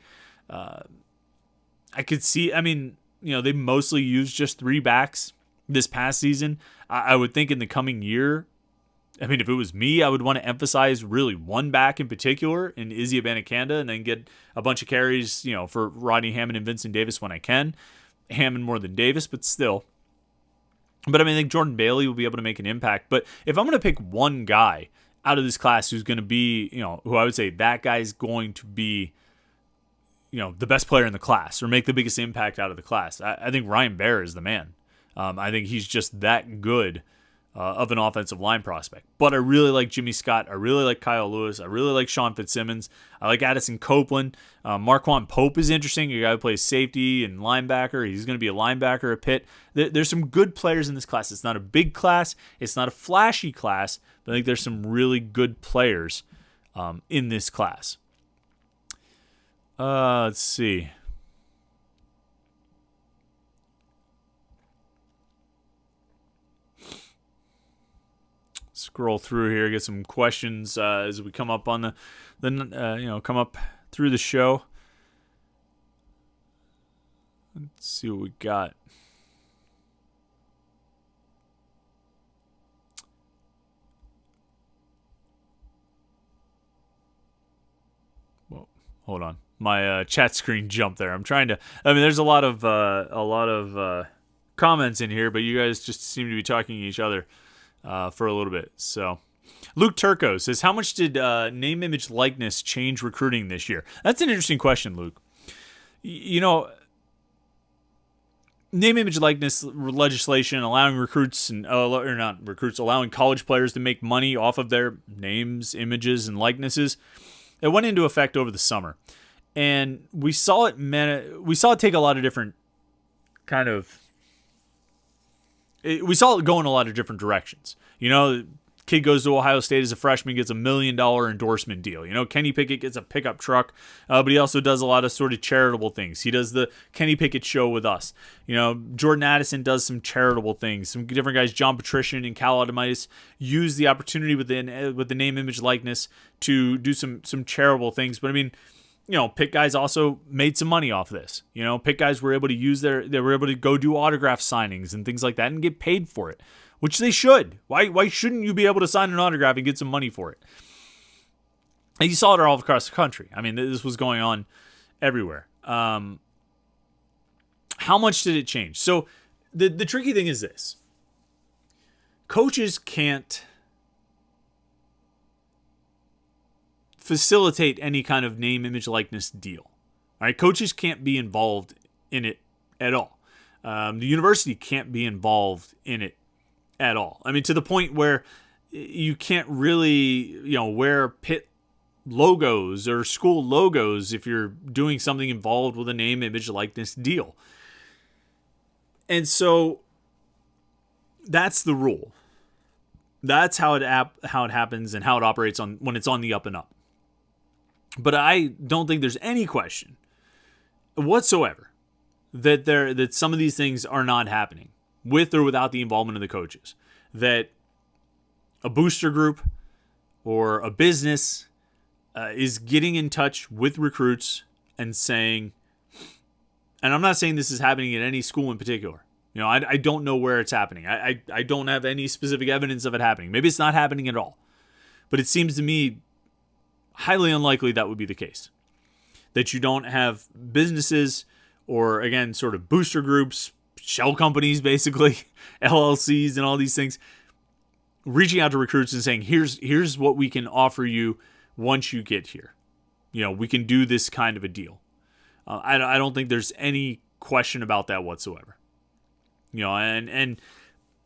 I could see, they mostly used just 3 backs this past season. I would think in the coming year, if it was me, I would want to emphasize really 1 back in particular in Izzy Abanikanda and then get a bunch of carries, for Rodney Hammond and Vincent Davis when I can. Hammond more than Davis, but still. But I think Jordan Bailey will be able to make an impact. But if I'm going to pick one guy out of this class who's going to be, who I would say that guy is going to be, the best player in the class or make the biggest impact out of the class, I think Ryan Baer is the man. I think he's just that good of an offensive line prospect. But I really like Jimmy Scott. I really like Kyle Lewis. I really like Sean Fitzsimmons. I like Addison Copeland. Marquand Pope is interesting. A guy who plays safety and linebacker. He's going to be a linebacker at Pitt. There's some good players in this class. It's not a big class. It's not a flashy class. But I think there's some really good players in this class. Let's see. Scroll through here, get some questions as we come up on come up through the show. Let's see what we got. Whoa, hold on. My chat screen jumped there. I'm trying to. There's a lot of comments in here, but you guys just seem to be talking to each other for a little bit. So Luke Turco says, how much did name, image, likeness change recruiting this year? That's an interesting question, Luke. Name, image, likeness legislation allowing recruits and or not recruits, allowing college players to make money off of their names, images, and likenesses. It went into effect over the summer. And we saw it take a lot of different kind of, we saw it go in a lot of different directions. Kid goes to Ohio State as a freshman, gets $1 million endorsement deal. Kenny Pickett gets a pickup truck, but he also does a lot of sort of charitable things. He does the Kenny Pickett show with us. Jordan Addison does some charitable things. Some different guys, John Patrician and Cal Adamitis, use the opportunity with the name, image, likeness to do some charitable things. But I mean, Pitt guys also made some money off this. Pitt guys were able to they were able to go do autograph signings and things like that and get paid for it, which they should. Why shouldn't you be able to sign an autograph and get some money for it? And you saw it all across the country. I mean, this was going on everywhere. How much did it change? So the tricky thing is this. Coaches can't facilitate any kind of name, image, likeness deal. All right, coaches can't be involved in it at all. The university can't be involved in it at all. I mean, to the point where you can't really, wear Pitt logos or school logos if you're doing something involved with a name, image, likeness deal. And so that's the rule. That's how it happens and how it operates when it's on the up and up. But I don't think there's any question whatsoever that some of these things are not happening with or without the involvement of the coaches. That a booster group or a business is getting in touch with recruits and saying, and I'm not saying this is happening at any school in particular. I don't know where it's happening. I don't have any specific evidence of it happening. Maybe it's not happening at all. But it seems to me highly unlikely that would be the case. That you don't have businesses or, again, sort of booster groups, shell companies, basically, LLCs and all these things, reaching out to recruits and saying, here's what we can offer you once you get here. We can do this kind of a deal. I don't think there's any question about that whatsoever. And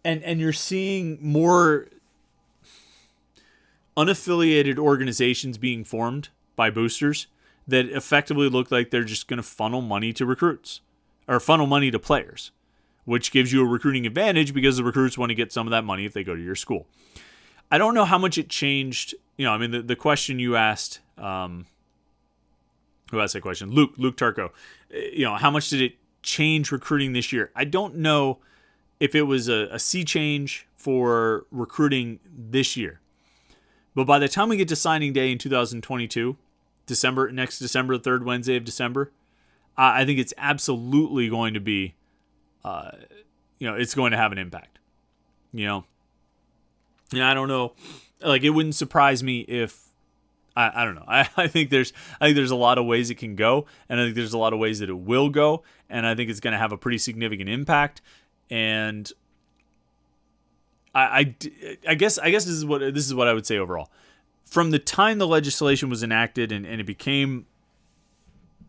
you're seeing more unaffiliated organizations being formed by boosters that effectively look like they're just going to funnel money to recruits or funnel money to players, which gives you a recruiting advantage because the recruits want to get some of that money if they go to your school. I don't know how much it changed. The question you asked, who asked that question? Luke Turco. How much did it change recruiting this year? I don't know if it was a sea change for recruiting this year. But by the time we get to signing day in 2022, next December, the third Wednesday of December, I think it's absolutely going to be, it's going to have an impact. I don't know. Like, it wouldn't surprise me if, I don't know. I think there's a lot of ways it can go, and I think there's a lot of ways that it will go, and I think it's going to have a pretty significant impact. And I guess this is what I would say overall. From the time the legislation was enacted and it became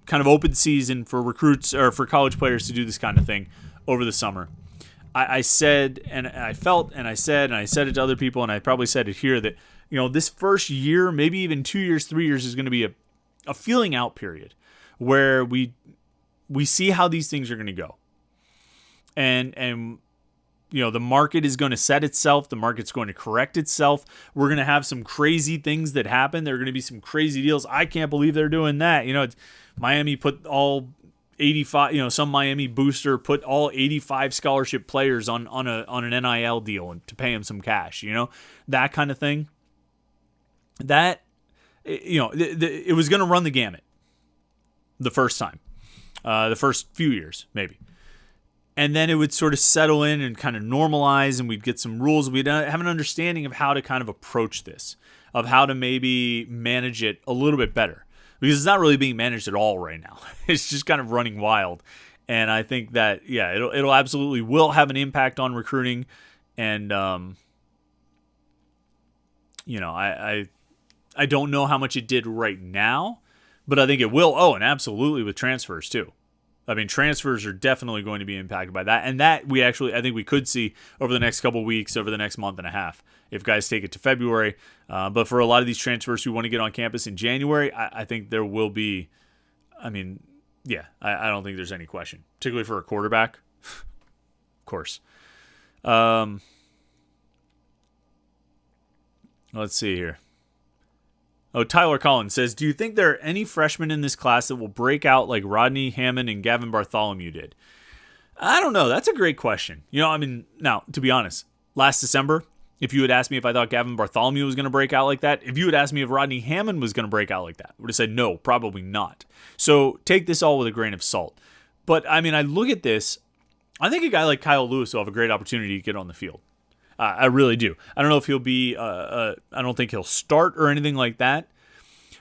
kind of open season for recruits or for college players to do this kind of thing over the summer, I said, and I felt, and I said it to other people, and I probably said it here, that this first year, maybe even 2 years, 3 years, is going to be a feeling out period where we see how these things are going to go, and the market is going to set itself. The market's going to correct itself. We're going to have some crazy things that happen. There are going to be some crazy deals. I can't believe they're doing that. Miami put all 85. Some Miami booster put all 85 scholarship players on an NIL deal and to pay them some cash. That kind of thing. That it was going to run the gamut the first time, the first few years maybe. And then it would sort of settle in and kind of normalize, and we'd get some rules. We'd have an understanding of how to kind of approach this, of how to maybe manage it a little bit better. Because it's not really being managed at all right now. It's just kind of running wild. And I think that, it'll absolutely will have an impact on recruiting. And, I don't know how much it did right now, but I think it will. Oh, and absolutely with transfers too. I mean, transfers are definitely going to be impacted by that. And that I think we could see over the next couple of weeks, over the next month and a half, if guys take it to February. But for a lot of these transfers who want to get on campus in January, I think there will be I mean, yeah, I don't think there's any question, particularly for a quarterback. Of course. Let's see here. Oh, Tyler Collins says, do you think there are any freshmen in this class that will break out like Rodney Hammond and Gavin Bartholomew did? I don't know. That's a great question. I mean, now, to be honest, last December, if you had asked me if I thought Gavin Bartholomew was going to break out like that, if you had asked me if Rodney Hammond was going to break out like that, I would have said no, probably not. So take this all with a grain of salt. But, I mean, I look at this, I think a guy like Kyle Lewis will have a great opportunity to get on the field. I really do. I don't know if he'll be, I don't think he'll start or anything like that.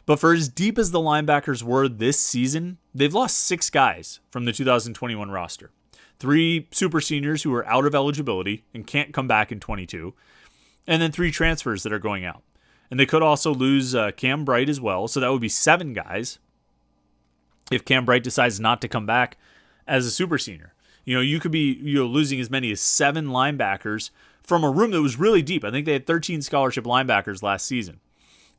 But for as deep as the linebackers were this season, they've lost 6 guys from the 2021 roster. 3 super seniors who are out of eligibility and can't come back in 22. And then 3 transfers that are going out. And they could also lose Cam Bright as well. So that would be 7 guys if Cam Bright decides not to come back as a super senior. You could be losing as many as 7 linebackers from a room that was really deep. I think they had 13 scholarship linebackers last season.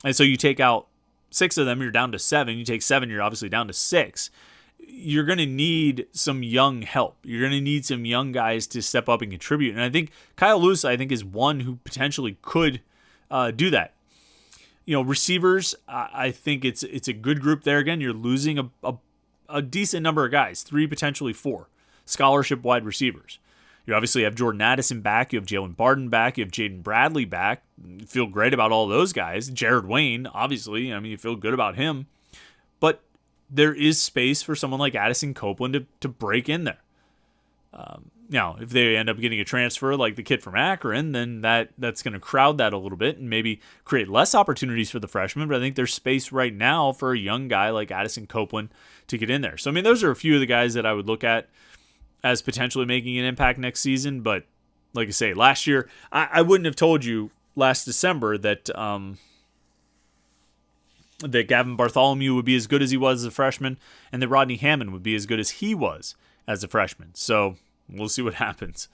And so you take out 6 of them, you're down to 7. You take 7, you're obviously down to 6. You're going to need some young help. You're going to need some young guys to step up and contribute. And I think Kyle Lewis, is one who potentially could do that. Receivers, I think it's a good group there. Again, you're losing a decent number of guys, 3, potentially 4 scholarship wide receivers. You obviously have Jordan Addison back. You have Jalen Barden back. You have Jaden Bradley back. You feel great about all those guys. Jared Wayne, obviously. You feel good about him. But there is space for someone like Addison Copeland to break in there. Now, if they end up getting a transfer like the kid from Akron, then that's going to crowd that a little bit and maybe create less opportunities for the freshmen. But I think there's space right now for a young guy like Addison Copeland to get in there. So, those are a few of the guys that I would look at as potentially making an impact next season. But like I say, last year, I wouldn't have told you last December that that Gavin Bartholomew would be as good as he was as a freshman and that Rodney Hammond would be as good as he was as a freshman. So we'll see what happens.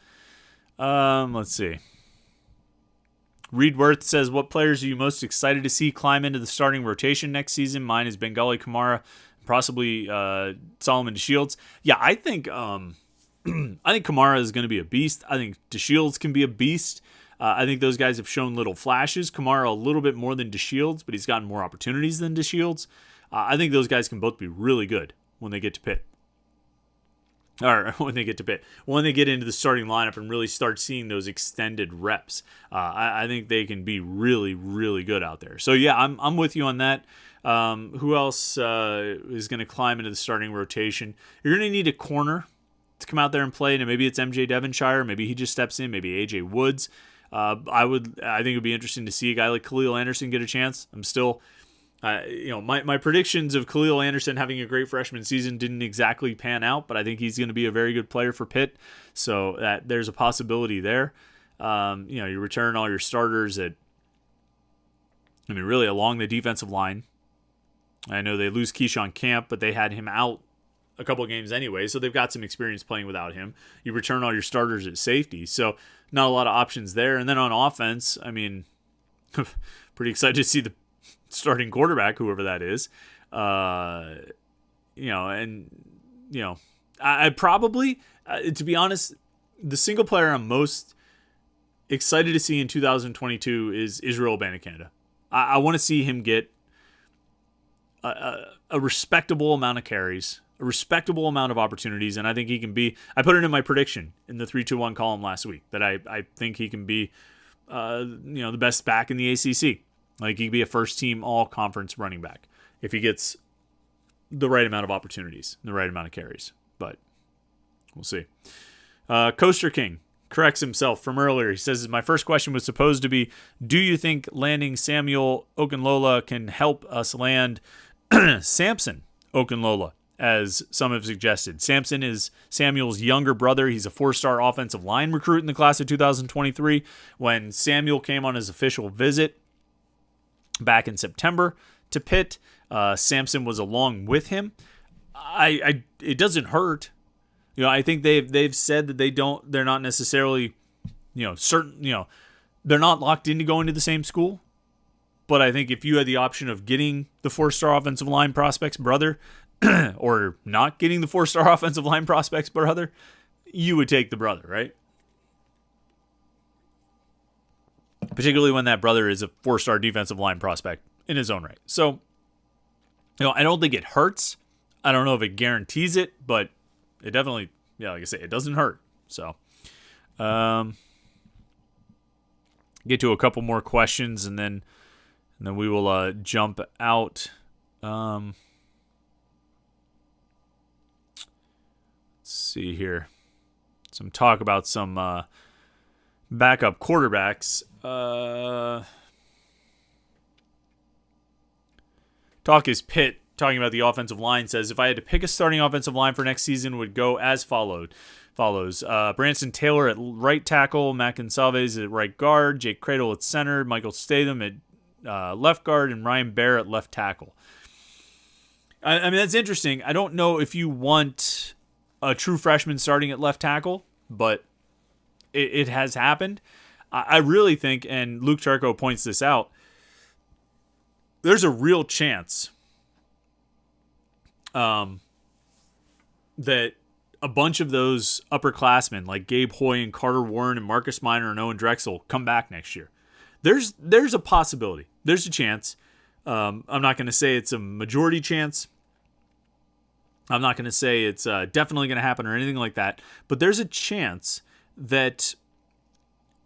Let's see. Reed Worth says, what players are you most excited to see climb into the starting rotation next season? Mine is Bengali Kamara, possibly Solomon DeShields. Yeah, I think Kamara is going to be a beast. I think DeShields can be a beast. I think those guys have shown little flashes. Kamara a little bit more than DeShields, but he's gotten more opportunities than DeShields. I think those guys can both be really good when they get to Pitt. Or when they get into the starting lineup and really start seeing those extended reps. I think they can be really, really good out there. So yeah, I'm with you on that. Who else is going to climb into the starting rotation? You're going to need a corner to come out there and play, and maybe it's MJ Devonshire, maybe he just steps in, maybe AJ Woods. I think it would be interesting to see a guy like Khalil Anderson get a chance. I'm still, my predictions of Khalil Anderson having a great freshman season didn't exactly pan out, but I think he's going to be a very good player for Pitt. So there's a possibility there. You return all your starters really along the defensive line. I know they lose Keyshawn Camp, but they had him out a couple of games anyway, so they've got some experience playing without him. You return all your starters at safety, so not a lot of options there. And then on offense, pretty excited to see the starting quarterback, whoever that is. I probably, to be honest, the single player I'm most excited to see in 2022 is Israel Abanikanda. I want to see him get a respectable amount of carries, a respectable amount of opportunities, and I think he can be. I put it in my prediction in the 3-2-1 column last week that I think he can be, the best back in the ACC. Like, he can be a first-team all-conference running back if he gets the right amount of opportunities, the right amount of carries. But we'll see. Coaster King corrects himself from earlier. He says, my first question was supposed to be, do you think landing Samuel Okenlola can help us land Samson Okenlola, as some have suggested? Samson is Samuel's younger brother. He's a 4-star offensive line recruit in the class of 2023. When Samuel came on his official visit back in September to Pitt, Samson was along with him. It doesn't hurt. I think they've said that they're not necessarily, certain, they're not locked into going to the same school. But I think if you had the option of getting the 4-star offensive line prospect's brother, or not getting the 4-star offensive line prospect's brother, you would take the brother, right? Particularly when that brother is a 4-star defensive line prospect in his own right. So, I don't think it hurts. I don't know if it guarantees it, but it definitely, like I say, it doesn't hurt. So, get to a couple more questions, and then we will jump out. Let's see here. Some talk about some backup quarterbacks. Talk is Pitt talking about the offensive line, says, if I had to pick a starting offensive line for next season, would go as follows. Branson Taylor at right tackle, Mac Gonsalves at right guard, Jake Cradle at center, Michael Statham at left guard, and Ryan Baer at left tackle. I mean, that's interesting. I don't know if you want a true freshman starting at left tackle, but it has happened. I really think, and Luke Charco points this out, there's a real chance that a bunch of those upperclassmen like Gabe Hoy and Carter Warren and Marcus Minor and Owen Drexel come back next year. There's a possibility. There's a chance. I'm not going to say it's a majority chance. I'm not going to say it's definitely going to happen or anything like that. But there's a chance that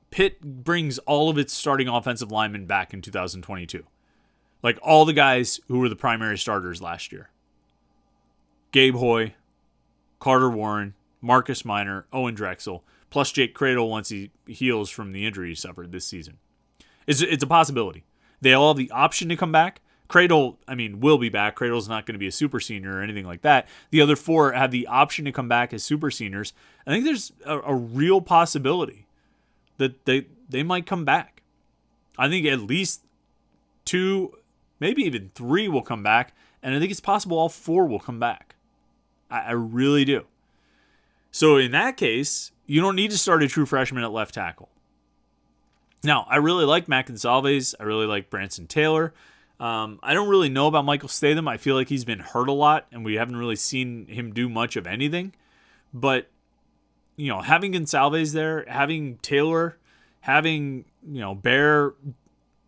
Pitt brings all of its starting offensive linemen back in 2022. Like all the guys who were the primary starters last year. Gabe Hoy, Carter Warren, Marcus Minor, Owen Drexel, plus Jake Cradle once he heals from the injury he suffered this season. It's a possibility. They all have the option to come back. Cradle, will be back. Cradle's not going to be a super senior or anything like that. The other 4 have the option to come back as super seniors. I think there's a real possibility that they might come back. I think at least 2, maybe even 3 will come back. And I think it's possible all 4 will come back. I really do. So in that case, you don't need to start a true freshman at left tackle. Now, I really like Mac Gonsalves. I really like Branson Taylor. I don't really know about Michael Statham. I feel like he's been hurt a lot, and we haven't really seen him do much of anything. But, having Gonsalves there, having Taylor, having, Baer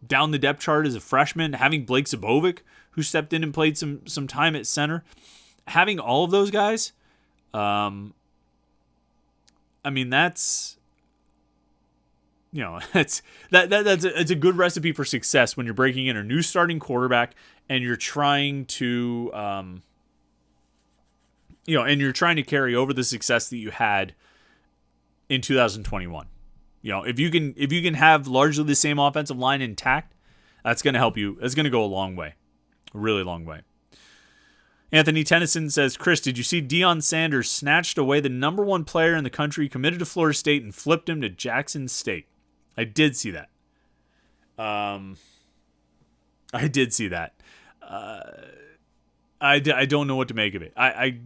down the depth chart as a freshman, having Blake Zabovic, who stepped in and played some time at center, having all of those guys, that's it's a good recipe for success when you're breaking in a new starting quarterback and you're trying to carry over the success that you had in 2021. If you can have largely the same offensive line intact, that's going to help you. It's going to go a long way, a really long way. Anthony Tennyson says, Chris, did you see Deion Sanders snatched away the number 1 player in the country, committed to Florida State, and flipped him to Jackson State? I did see that. I don't know what to make of it. I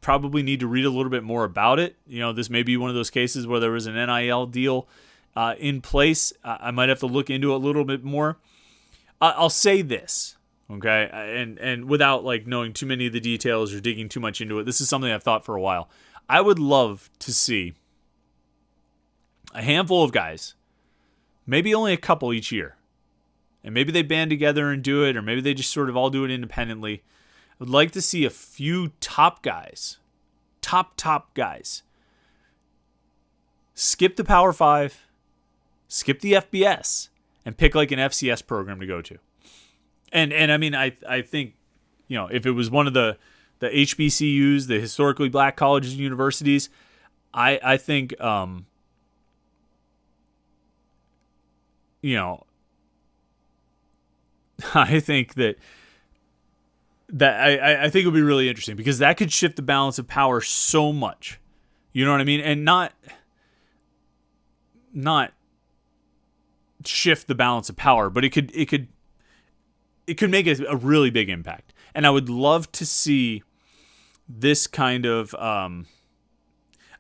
probably need to read a little bit more about it. This may be one of those cases where there was an NIL deal in place. I might have to look into it a little bit more. I'll say this. Okay, and without knowing too many of the details or digging too much into it, this is something I've thought for a while. I would love to see a handful of guys, maybe only a couple each year, and maybe they band together and do it, or maybe they just sort of all do it independently. I would like to see a few top guys, top guys, skip the Power 5, skip the FBS, and pick an FCS program to go to. And I think, if it was one of the HBCUs, the historically black colleges and universities, I think, I think that I think it would be really interesting because that could shift the balance of power so much. You know what I mean? And not shift the balance of power, but it could make a really big impact. And I would love to see this kind of,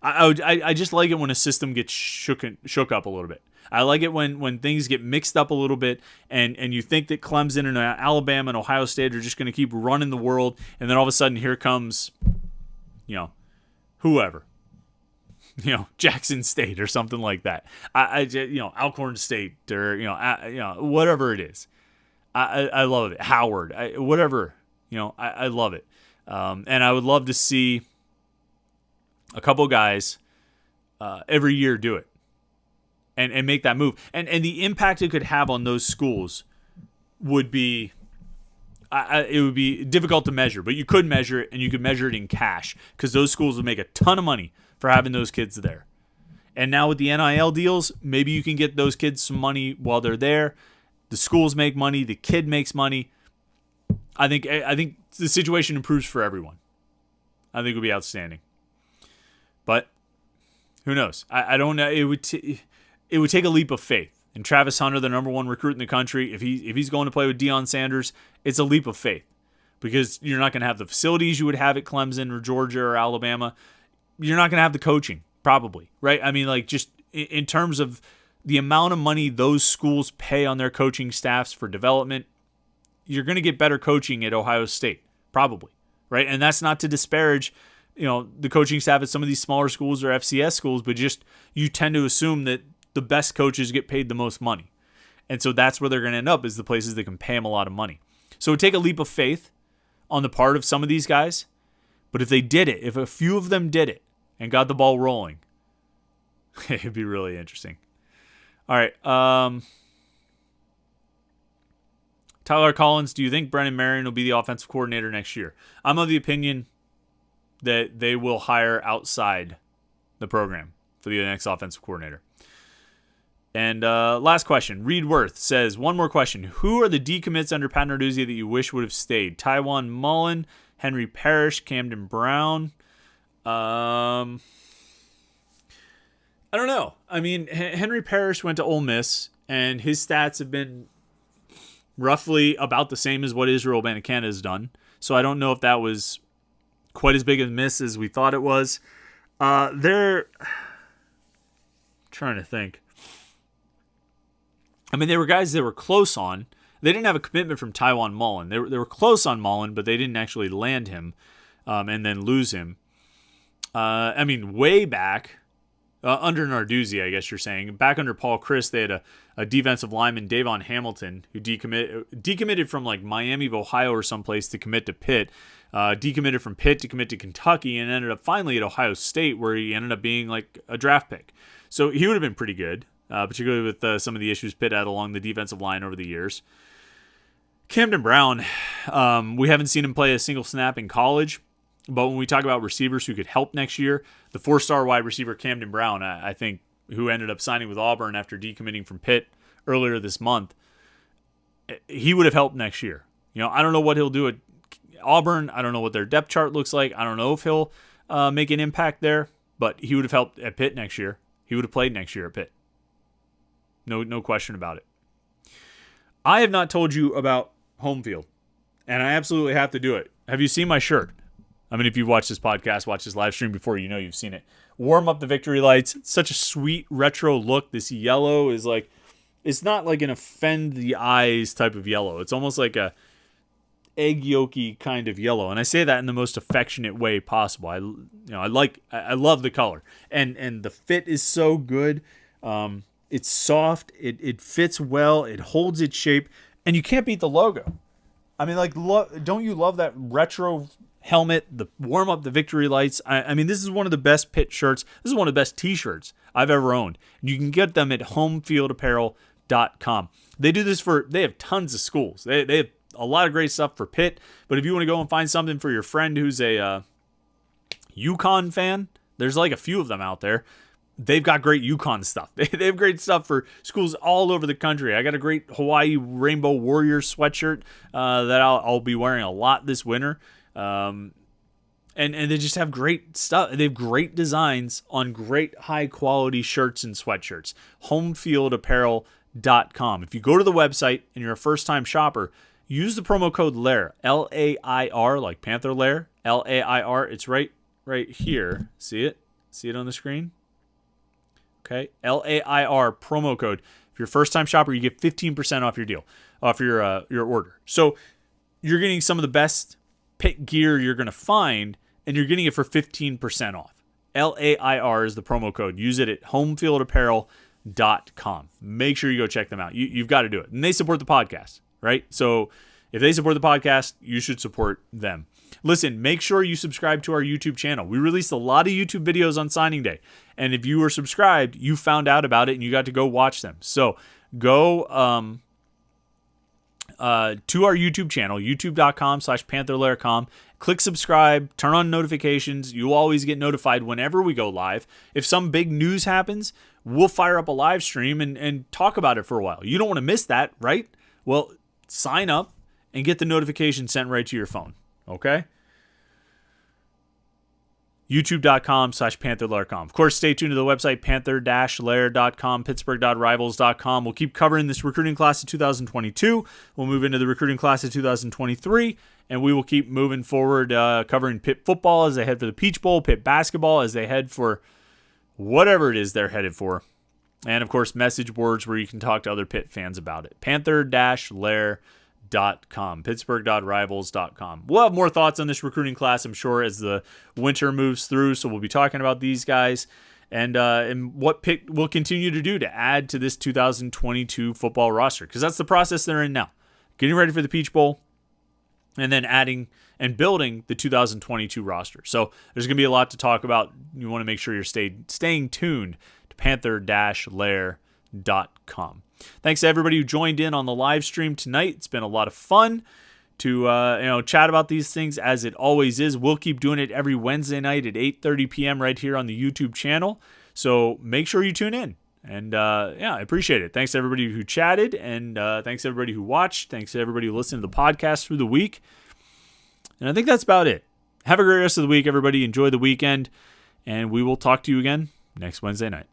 I just like it when a system gets shook up a little bit. I like it when things get mixed up a little bit, and you think that Clemson and Alabama and Ohio State are just going to keep running the world, and then all of a sudden here comes, whoever, Jackson State or something like that. Alcorn State or whatever it is. I love it. Howard, whatever, I love it, and I would love to see a couple guys every year do it. And make that move. And the impact it could have on those schools would be, it would be difficult to measure, but you could measure it, and you could measure it in cash, because those schools would make a ton of money for having those kids there. And now with the NIL deals, maybe you can get those kids some money while they're there. The schools make money. The kid makes money. I think the situation improves for everyone. I think it would be outstanding. But who knows? I don't know. It would take a leap of faith. And Travis Hunter, the number one recruit in the country, if he's going to play with Deion Sanders, it's a leap of faith, because you're not going to have the facilities you would have at Clemson or Georgia or Alabama. You're not going to have the coaching, probably, right? I mean, like, just in terms of the amount of money those schools pay on their coaching staffs for development, you're going to get better coaching at Ohio State, probably, right? And that's not to disparage, the coaching staff at some of these smaller schools or FCS schools, but just you tend to assume that the best coaches get paid the most money. And so that's where they're going to end up, is the places that can pay them a lot of money. So it would take a leap of faith on the part of some of these guys. But if they did it, if a few of them did it and got the ball rolling, it'd be really interesting. All right. Tyler Collins, do you think Brennan Marion will be the offensive coordinator next year? I'm of the opinion that they will hire outside the program for the next offensive coordinator. And last question. Reed Worth says, one more question. Who are the decommits under Pat Narduzzi that you wish would have stayed? Tywan Mullen, Henry Parrish, Camden Brown. I don't know. I mean, Henry Parrish went to Ole Miss, and his stats have been roughly about the same as what Israel Abanikanda has done. So I don't know if that was quite as big a miss as we thought it was. They're trying to think. I mean, they were guys that were close on. They didn't have a commitment from Tywan Mullen. They were close on Mullen, but they didn't actually land him and then lose him. Way back, under Narduzzi, I guess you're saying. Back under Paul Chryst, they had a defensive lineman, Davon Hamilton, who decommitted from like Miami of Ohio or someplace to commit to Pitt. Decommitted from Pitt to commit to Kentucky, and ended up finally at Ohio State, where he ended up being like a draft pick. So he would have been pretty good. Particularly with some of the issues Pitt had along the defensive line over the years. Camden Brown, we haven't seen him play a single snap in college, but when we talk about receivers who could help next year, the 4-star wide receiver Camden Brown, I think, who ended up signing with Auburn after decommitting from Pitt earlier this month, he would have helped next year. I don't know what he'll do at Auburn. I don't know what their depth chart looks like. I don't know if he'll make an impact there, but he would have helped at Pitt next year. He would have played next year at Pitt. No question about it. I have not told you about home field, and I absolutely have to do it. Have you seen my shirt? I mean, if you've watched this podcast, watched this live stream before, you've seen it. Warm up the victory lights. It's such a sweet retro look. This yellow is like, it's not like an offend the eyes type of yellow. It's almost like a egg yolky kind of yellow, and I say that in the most affectionate way possible. I love the color, and the fit is so good. It's soft. It fits well. It holds its shape, and you can't beat the logo. I mean, don't you love that retro helmet? The warm up the victory lights. I mean, this is one of the best Pitt shirts. This is one of the best T-shirts I've ever owned. You can get them at homefieldapparel.com. They do this they have tons of schools. They have a lot of great stuff for Pitt. But if you want to go and find something for your friend who's a UConn fan, there's like a few of them out there. They've got great UConn stuff. They have great stuff for schools all over the country. I got a great Hawaii Rainbow Warriors sweatshirt that I'll be wearing a lot this winter. And they just have great stuff. They have great designs on great high quality shirts and sweatshirts. Homefieldapparel.com. If you go to the website and you're a first time shopper, use the promo code LAIR, L-A-I-R, like Panther-Lair, L-A-I-R. It's right here. See it? See it on the screen? Okay, LAIR promo code. If you're a first-time shopper, you get 15% off your deal, off your order. So you're getting some of the best pit gear you're going to find, and you're getting it for 15% off. LAIR is the promo code. Use it at homefieldapparel.com. Make sure you go check them out. You've got to do it. And they support the podcast, right? So if they support the podcast, you should support them. Listen, make sure you subscribe to our YouTube channel. We released a lot of YouTube videos on signing day. And if you were subscribed, you found out about it and you got to go watch them. So go to our YouTube channel, youtube.com/Panther-Lair.com. Click subscribe, turn on notifications. You'll always get notified whenever we go live. If some big news happens, we'll fire up a live stream and talk about it for a while. You don't want to miss that, right? Well, sign up and get the notification sent right to your phone. Okay? youtube.com/Panther-Lair.com. Of course, stay tuned to the website, Panther-Lair.com, Pittsburgh.rivals.com. We'll keep covering this recruiting class of 2022. We'll move into the recruiting class of 2023, and we will keep moving forward, covering Pitt football as they head for the Peach Bowl, Pitt basketball as they head for whatever it is they're headed for. And, of course, message boards where you can talk to other Pitt fans about it. Panther-Lair.com, Pittsburgh.rivals.com. We'll have more thoughts on this recruiting class, I'm sure, as the winter moves through. So we'll be talking about these guys and what Pitt will continue to do to add to this 2022 football roster, because that's the process they're in now. Getting ready for the Peach Bowl and then adding and building the 2022 roster. So there's going to be a lot to talk about. You want to make sure you're staying tuned to Panther-Lair.com. Thanks to everybody who joined in on the live stream tonight. It's been a lot of fun to chat about these things, as it always is. We'll keep doing it every Wednesday night at 8:30 p.m. right here on the YouTube channel. So make sure you tune in. And I appreciate it. Thanks to everybody who chatted, and thanks to everybody who watched. Thanks to everybody who listened to the podcast through the week. And I think that's about it. Have a great rest of the week, everybody. Enjoy the weekend, and we will talk to you again next Wednesday night.